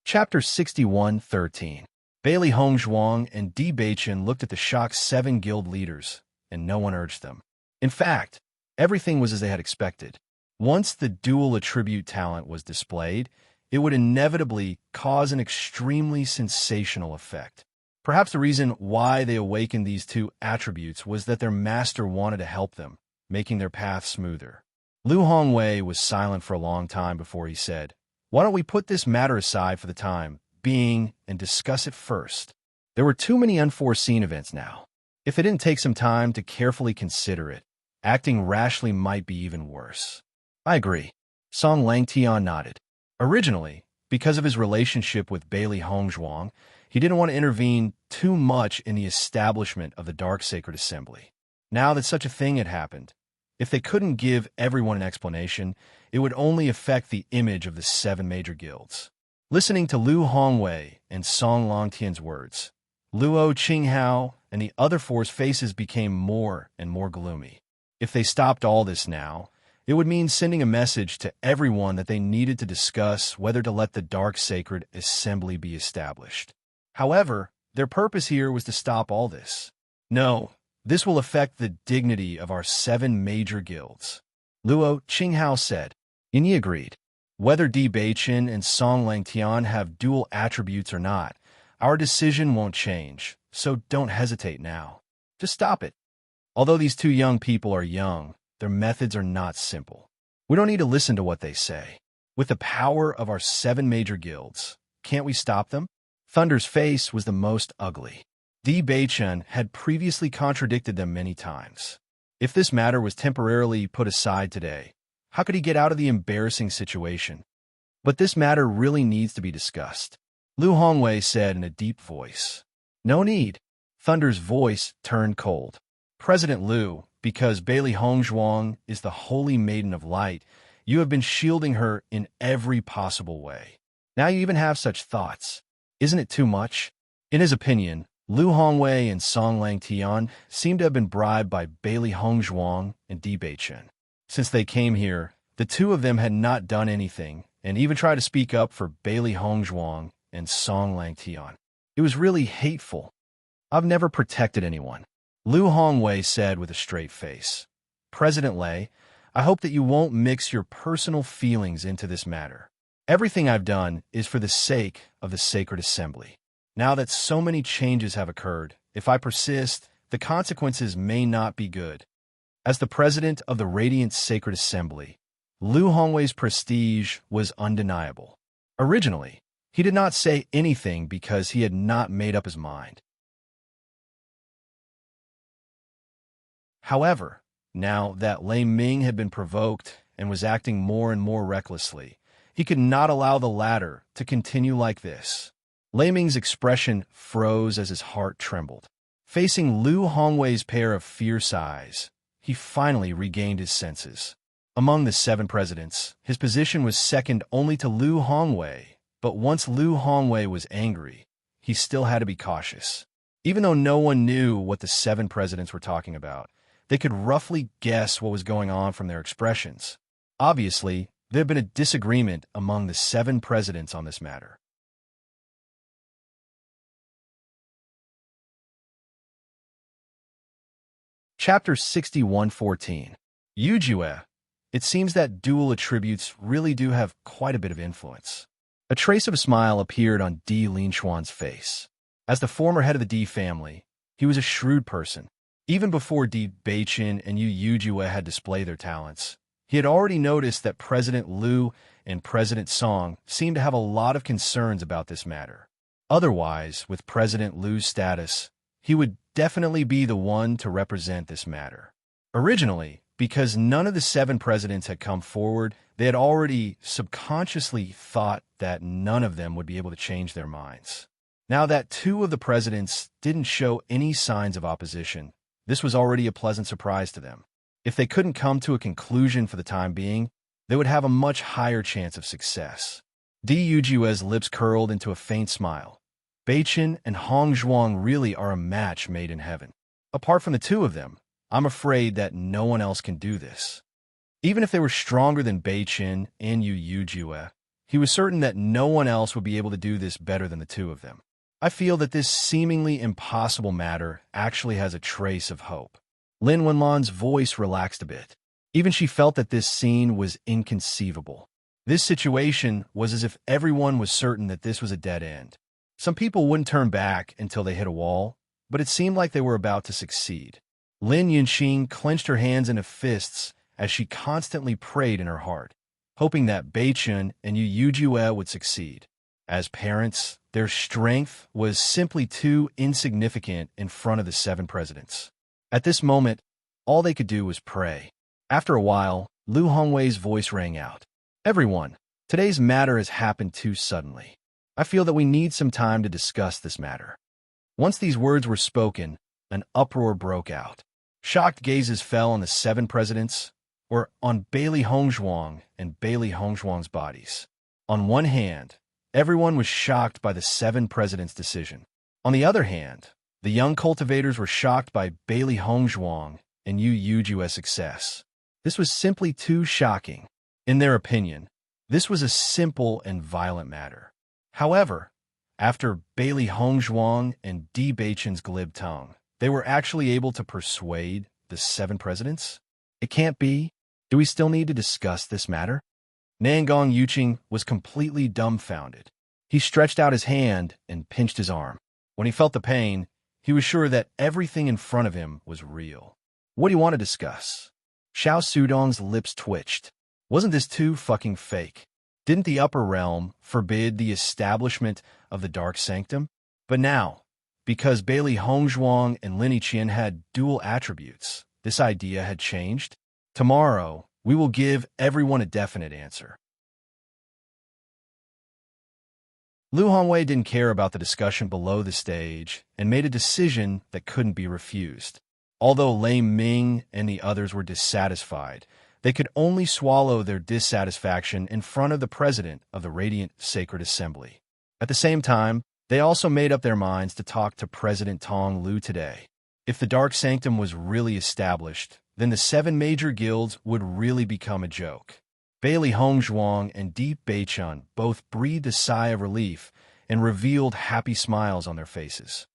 Chapter 61:13. Bailey Hongzhuang and Di Beichen looked at the shocked 7 guild leaders, and no one urged them. In fact, everything was as they had expected. Once the dual attribute talent was displayed, it would inevitably cause an extremely sensational effect. Perhaps the reason why they awakened these 2 attributes was that their master wanted to help them, making their path smoother. Lu Hongwei was silent for a long time before he said, "Why don't we put this matter aside for the time being and discuss it first?" There were too many unforeseen events now. If they didn't take some time to carefully consider it, acting rashly might be even worse. I agree. Song Langtian nodded. Originally, because of his relationship with Bailey Hongzhuang, he didn't want to intervene too much in the establishment of the Dark Sacred Assembly. Now that such a thing had happened, if they couldn't give everyone an explanation, it would only affect the image of the 7 major guilds. Listening to Lu Hongwei and Song Langtian's words, Luo Qinghao and the other 4's faces became more and more gloomy. If they stopped all this now, it would mean sending a message to everyone that they needed to discuss whether to let the Dark Sacred Assembly be established. However, their purpose here was to stop all this. No, this will affect the dignity of our 7 major guilds. Luo Qinghao said. Yinyi agreed. Whether Di Beichen and Song Langtian have dual attributes or not, our decision won't change, so don't hesitate now. Just stop it. Although these 2 young people are young, their methods are not simple. We don't need to listen to what they say. With the power of our 7 major guilds, can't we stop them? Thunder's face was the most ugly. Di Beichen had previously contradicted them many times. If this matter was temporarily put aside today, how could he get out of the embarrassing situation? But this matter really needs to be discussed. Lu Hongwei said in a deep voice. No need. Thunder's voice turned cold. President Lu, because Bailey Hongzhuang is the holy maiden of light, you have been shielding her in every possible way. Now you even have such thoughts. Isn't it too much? In his opinion, Lu Hongwei and Song Langtian seem to have been bribed by Bailey Hongzhuang and Di Beichen. Since they came here, the 2 of them had not done anything, and even tried to speak up for Bailey Hongzhuang and Song Langtian. It was really hateful. I've never protected anyone. Lu Hongwei said with a straight face. President Lei, I hope that you won't mix your personal feelings into this matter. Everything I've done is for the sake of the Sacred Assembly. Now that so many changes have occurred, if I persist, the consequences may not be good. As the president of the Radiant Sacred Assembly, Lu Hongwei's prestige was undeniable. Originally, he did not say anything because he had not made up his mind. However, now that Lei Ming had been provoked and was acting more and more recklessly, he could not allow the latter to continue like this. Lei Ming's expression froze as his heart trembled. Facing Lu Hongwei's pair of fierce eyes, he finally regained his senses. Among the 7 presidents, his position was second only to Lu Hongwei, but once Lu Hongwei was angry, he still had to be cautious. Even though no one knew what the 7 presidents were talking about, they could roughly guess what was going on from their expressions. Obviously, there had been a disagreement among the 7 presidents on this matter. Chapter 61:14. Yujue. It seems that dual attributes really do have quite a bit of influence. A trace of a smile appeared on Di Linxuan's face. As the former head of the Di family, he was a shrewd person. Even before Di Beichen and Yu Yujue had displayed their talents, he had already noticed that President Lu and President Song seemed to have a lot of concerns about this matter. Otherwise, with President Lu's status, he would definitely be the one to represent this matter. Originally, because none of the 7 presidents had come forward, they had already subconsciously thought that none of them would be able to change their minds. Now that 2 of the presidents didn't show any signs of opposition, this was already a pleasant surprise to them. If they couldn't come to a conclusion for the time being, they would have a much higher chance of success. Di Yujue's lips curled into a faint smile. Beichen and Hong Zhuang really are a match made in heaven. Apart from the two of them, I'm afraid that no one else can do this. Even if they were stronger than Beichen and Yu Yujue, he was certain that no one else would be able to do this better than the two of them. I feel that this seemingly impossible matter actually has a trace of hope. Lin Wenlan's voice relaxed a bit. Even she felt that this scene was inconceivable. This situation was as if everyone was certain that this was a dead end. Some people wouldn't turn back until they hit a wall, but it seemed like they were about to succeed. Lin Yunxing clenched her hands into fists as she constantly prayed in her heart, hoping that Beichen and Yu Yujue would succeed. As parents, their strength was simply too insignificant in front of the 7 presidents. At this moment, all they could do was pray. After a while, Lu Hongwei's voice rang out. Everyone, today's matter has happened too suddenly. I feel that we need some time to discuss this matter. Once these words were spoken, an uproar broke out. Shocked gazes fell on the 7 presidents, or on Bailey Hongzhuang and Bailey Hongzhuang's bodies. On one hand, everyone was shocked by the 7 presidents' decision. On the other hand, the young cultivators were shocked by Bailey Hongzhuang and Yu Yujue's success. This was simply too shocking. In their opinion, this was a simple and violent matter. However, after Bailey Hongzhuang and Di Beichen's glib tongue, they were actually able to persuade the 7 presidents? It can't be. Do we still need to discuss this matter? Nangong Yuqing was completely dumbfounded. He stretched out his hand and pinched his arm. When he felt the pain, he was sure that everything in front of him was real. What do you want to discuss? Xiao Sudong's lips twitched. Wasn't this too fucking fake? Didn't the upper realm forbid the establishment of the Dark Sanctum? But now, because Bailey Hongzhuang and Lin Yiqian had dual attributes, this idea had changed. Tomorrow, we will give everyone a definite answer. Lu Hongwei didn't care about the discussion below the stage and made a decision that couldn't be refused. Although Lei Ming and the others were dissatisfied, they could only swallow their dissatisfaction in front of the president of the Radiant Sacred Assembly. At the same time, they also made up their minds to talk to President Tong Lu today. If the Dark Sanctum was really established, then the 7 major guilds would really become a joke. Bailey Hongzhuang and Di Beichen both breathed a sigh of relief and revealed happy smiles on their faces.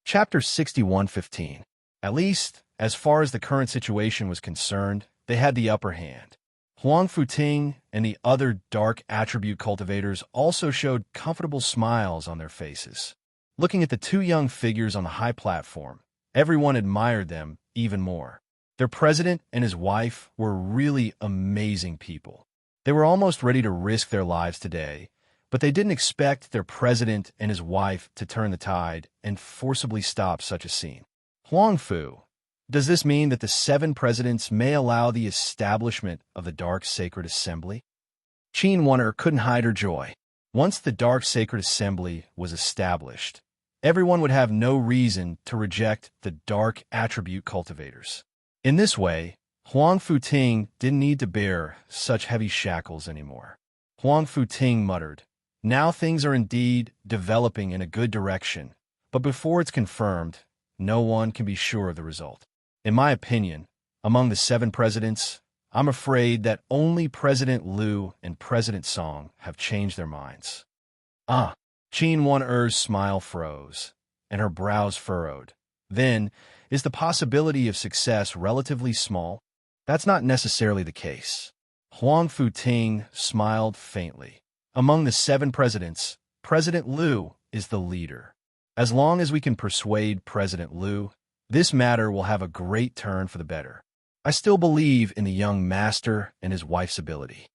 Chapter 61:15. At least, as far as the current situation was concerned, they had the upper hand. Huang Futing and the other dark attribute cultivators also showed comfortable smiles on their faces. Looking at the 2 young figures on the high platform, everyone admired them even more. Their president and his wife were really amazing people. They were almost ready to risk their lives today, but they didn't expect their president and his wife to turn the tide and forcibly stop such a scene. Huang Fu, does this mean that the 7 presidents may allow the establishment of the Dark Sacred Assembly? Qin Wonder couldn't hide her joy. Once the Dark Sacred Assembly was established, everyone would have no reason to reject the dark attribute cultivators. In this way, Huang Futing didn't need to bear such heavy shackles anymore. Huang Futing muttered, "Now things are indeed developing in a good direction, but before it's confirmed, no one can be sure of the result. In my opinion, among the 7 presidents, I'm afraid that only President Liu and President Song have changed their minds." Qin Wan-er's smile froze, and her brows furrowed. Then, is the possibility of success relatively small? That's not necessarily the case. Huang Futing smiled faintly. Among the 7 presidents, President Liu is the leader. As long as we can persuade President Liu, this matter will have a great turn for the better. I still believe in the young master and his wife's ability.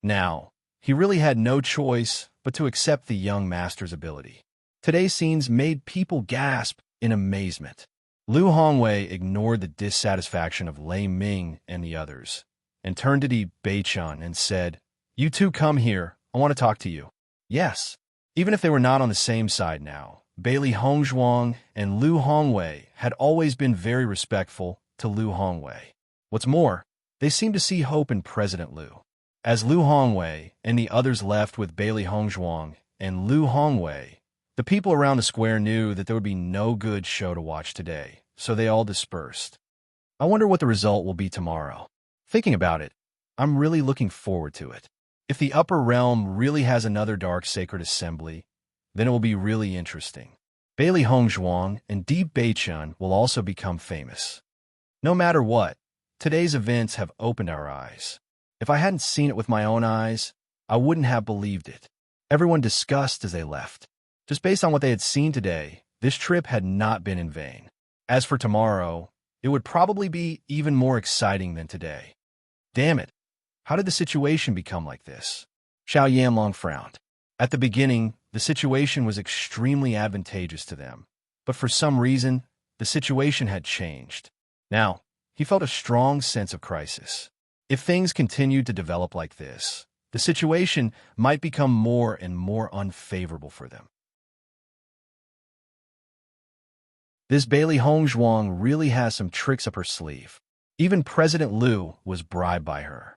Now, he really had no choice but to accept the young master's ability. Today's scenes made people gasp in amazement. Lu Hongwei ignored the dissatisfaction of Lei Ming and the others, and turned to Di Beichen and said, "You 2 come here, I want to talk to you." Yes, even if they were not on the same side now, Bailey Hongzhuang and Lu Hongwei had always been very respectful to Lu Hongwei. What's more, They seemed to see hope in President Liu. As Liu Hongwei and the others left with Bailey Hongzhuang and Liu Hongwei, the people around the square knew that there would be no good show to watch today, so they all dispersed. I wonder what the result will be tomorrow. Thinking about it, I'm really looking forward to it. If the upper realm really has another dark sacred assembly, then it will be really interesting. Bailey Hongzhuang and Di Beichun will also become famous. No matter what, today's events have opened our eyes. If I hadn't seen it with my own eyes, I wouldn't have believed it. Everyone discussed as they left. Just based on what they had seen today, this trip had not been in vain. As for tomorrow, it would probably be even more exciting than today. Damn it, how did the situation become like this? Xiao Yanlong frowned. At the beginning, the situation was extremely advantageous to them, but for some reason, the situation had changed. Now, he felt a strong sense of crisis. If things continued to develop like this, the situation might become more and more unfavorable for them. This Bailey Hongzhuang really has some tricks up her sleeve. Even President Liu was bribed by her.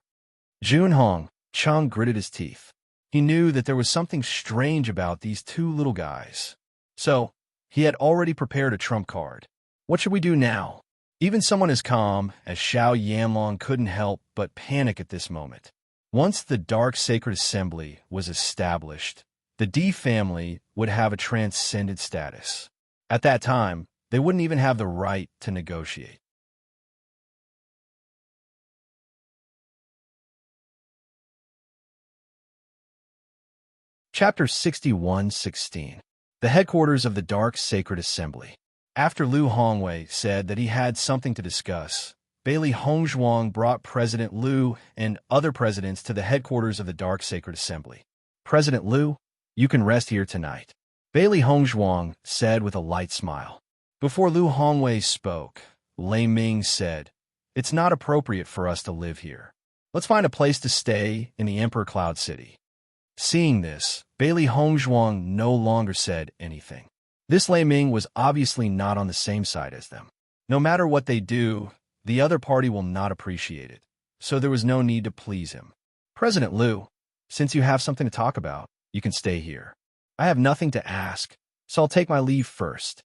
Junhong Chung gritted his teeth. He knew that there was something strange about these two little guys. So, he had already prepared a trump card. What should we do now? Even someone as calm as Xiao Yanlong couldn't help but panic at this moment. Once the Dark Sacred Assembly was established, the Di family would have a transcendent status. At that time, they wouldn't even have the right to negotiate. Chapter 61:16. The headquarters of the Dark Sacred Assembly. After Liu Hongwei said that he had something to discuss, Bailey Hongzhuang brought President Liu and other presidents to the headquarters of the Dark Sacred Assembly. President Liu, you can rest here tonight, Bailey Hongzhuang said with a light smile. Before Liu Hongwei spoke, Lei Ming said, "It's not appropriate for us to live here. Let's find a place to stay in the Emperor Cloud City." Seeing this, Bailey Hongzhuang no longer said anything. This Lei Ming was obviously not on the same side as them. No matter what they do, the other party will not appreciate it, so there was no need to please him. President Liu, since you have something to talk about, you can stay here. I have nothing to ask, so I'll take my leave first.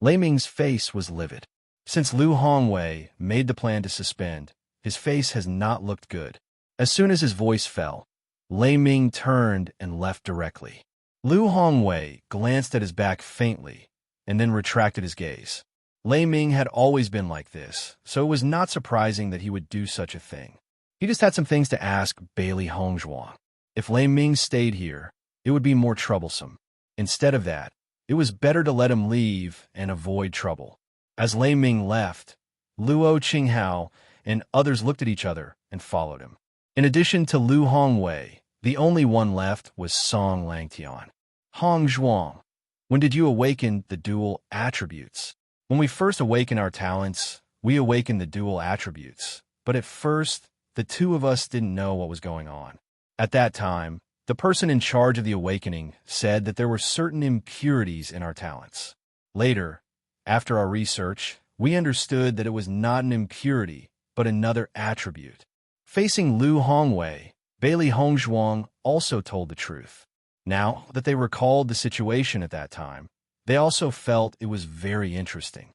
Lei Ming's face was livid. Since Liu Hongwei made the plan to suspend, his face has not looked good. As soon as his voice fell, Lei Ming turned and left directly. Liu Hongwei glanced at his back faintly, and then retracted his gaze. Lei Ming had always been like this, so it was not surprising that he would do such a thing. He just had some things to ask Bailey Hongzhuang. If Lei Ming stayed here, it would be more troublesome. Instead of that, it was better to let him leave and avoid trouble. As Lei Ming left, Luo Qinghao and others looked at each other and followed him. In addition to Liu Hongwei, the only one left was Song Langtian. Hongzhuang, when did you awaken the dual attributes? When we first awaken our talents, we awaken the dual attributes. But at first, the two of us didn't know what was going on. At that time, the person in charge of the awakening said that there were certain impurities in our talents. Later, after our research, we understood that it was not an impurity, but another attribute. Facing Liu Hongwei, Bailey Hongzhuang also told the truth. Now that they recalled the situation at that time, they also felt it was very interesting.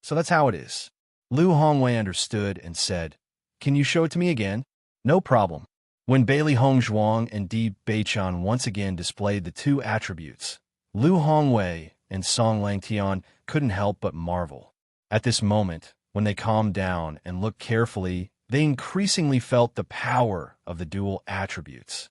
So that's how it is. Liu Hongwei understood and said, "Can you show it to me again?" "No problem." When Bailey Hongzhuang and Di Beichun once again displayed the two attributes, Liu Hongwei and Song Langtian couldn't help but marvel. At this moment, when they calmed down and looked carefully, they increasingly felt the power of the dual attributes.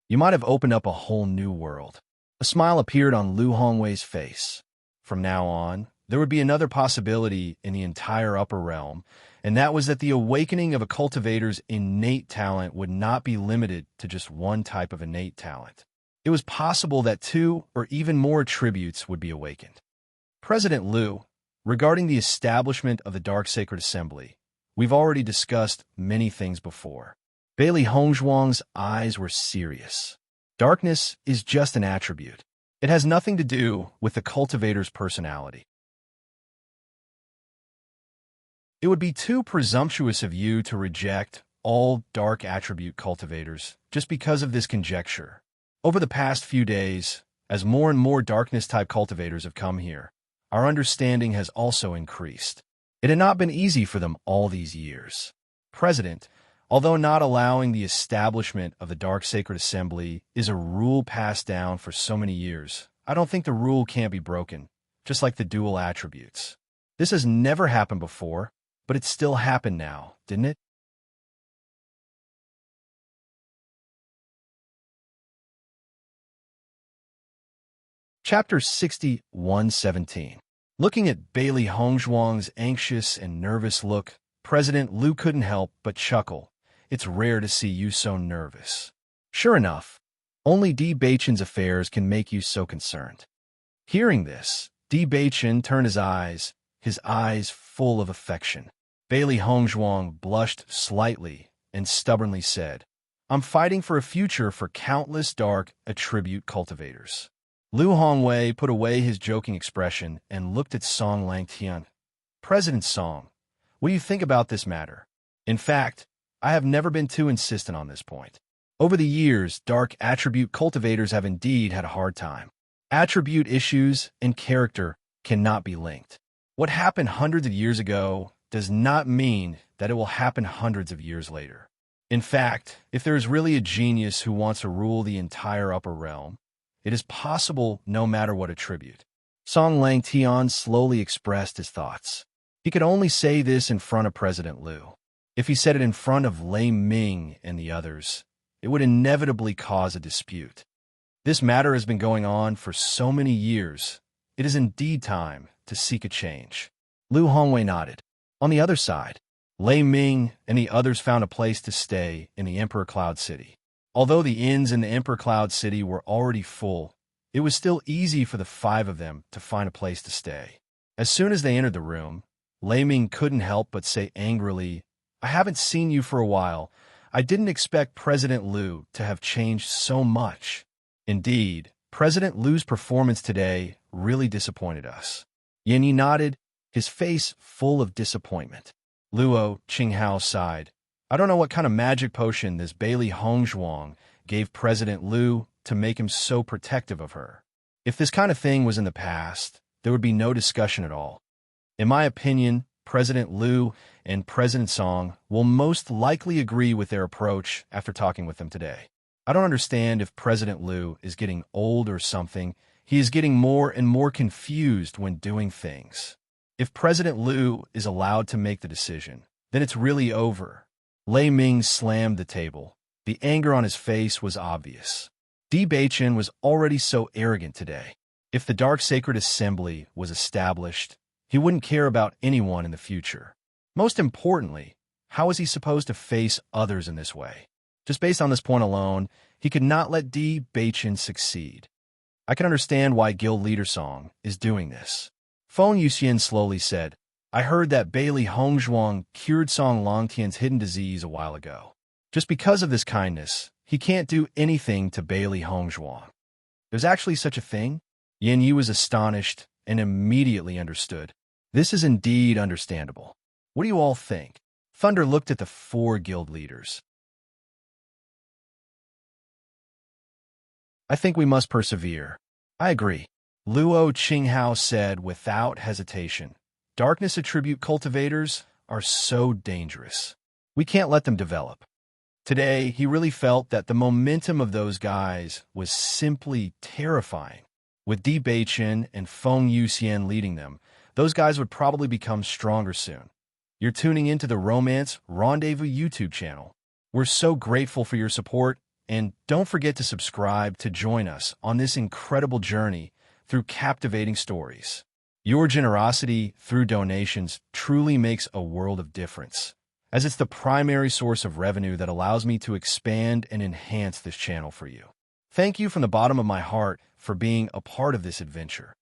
You might have opened up a whole new world. A smile appeared on Liu Hongwei's face. From now on, there would be another possibility in the entire upper realm, and that was that the awakening of a cultivator's innate talent would not be limited to just one type of innate talent. It was possible that two or even more attributes would be awakened. President Liu, regarding the establishment of the Dark Sacred Assembly, we've already discussed many things before. Bailey Hongzhuang's eyes were serious. Darkness is just an attribute. It has nothing to do with the cultivator's personality. It would be too presumptuous of you to reject all dark attribute cultivators just because of this conjecture. Over the past few days, as more and more darkness-type cultivators have come here, our understanding has also increased. It had not been easy for them all these years. President, although not allowing the establishment of the Dark Sacred Assembly is a rule passed down for so many years, I don't think the rule can't be broken, just like the dual attributes. This has never happened before, but it still happened now, didn't it? Chapter 61:17. Looking at Bailey Hongzhuang's anxious and nervous look, President Liu couldn't help but chuckle. It's rare to see you so nervous. Sure enough, only Di Beichen's affairs can make you so concerned. Hearing this, Di Beichen turned his eyes full of affection. Bailey Hongzhuang blushed slightly and stubbornly said, I'm fighting for a future for countless dark attribute cultivators. Liu Hongwei put away his joking expression and looked at Song Langtian. President Song, what do you think about this matter? In fact, I have never been too insistent on this point. Over the years, dark attribute cultivators have indeed had a hard time. Attribute issues and character cannot be linked. What happened hundreds of years ago does not mean that it will happen hundreds of years later. In fact, if there is really a genius who wants to rule the entire upper realm, it is possible no matter what attribute. Song Langtian slowly expressed his thoughts. He could only say this in front of President Liu. If he said it in front of Lei Ming and the others, it would inevitably cause a dispute. This matter has been going on for so many years. It is indeed time to seek a change. Liu Hongwei nodded. On the other side, Lei Ming and the others found a place to stay in the Emperor Cloud City. Although the inns in the Emperor Cloud City were already full, it was still easy for the five of them to find a place to stay. As soon as they entered the room, Lei Ming couldn't help but say angrily, I haven't seen you for a while. I didn't expect President Liu to have changed so much. Indeed, President Liu's performance today really disappointed us. Yin Yi nodded, his face full of disappointment. Luo Qinghao sighed. I don't know what kind of magic potion this Bailey Hongzhuang gave President Liu to make him so protective of her. If this kind of thing was in the past, there would be no discussion at all. In my opinion, President Liu and President Song will most likely agree with their approach after talking with them today. I don't understand if President Liu is getting old or something. He is getting more and more confused when doing things. If President Liu is allowed to make the decision, then it's really over. Lei Ming slammed the table. The anger on his face was obvious. Di Beichen was already so arrogant today. If the Dark Sacred Assembly was established, he wouldn't care about anyone in the future. Most importantly, how is he supposed to face others in this way? Just based on this point alone, he could not let Di Beichen succeed. I can understand why Guild Leader Song is doing this. Feng Yuxian slowly said, I heard that Bailey Hongzhuang cured Song Langtian's hidden disease a while ago. Just because of this kindness, he can't do anything to Bailey Hongzhuang. There's actually such a thing? Yin Yi was astonished and immediately understood. This is indeed understandable. What do you all think? Thunder looked at the four guild leaders. I think we must persevere. I agree. Luo Qinghao said without hesitation. Darkness attribute cultivators are so dangerous. We can't let them develop. Today, he really felt that the momentum of those guys was simply terrifying. With Di Beichen and Feng Yuxian leading them, those guys would probably become stronger soon. You're tuning into the Romance Rendezvous YouTube channel. We're so grateful for your support, and don't forget to subscribe to join us on this incredible journey through captivating stories. Your generosity through donations truly makes a world of difference, as it's the primary source of revenue that allows me to expand and enhance this channel for you. Thank you from the bottom of my heart for being a part of this adventure.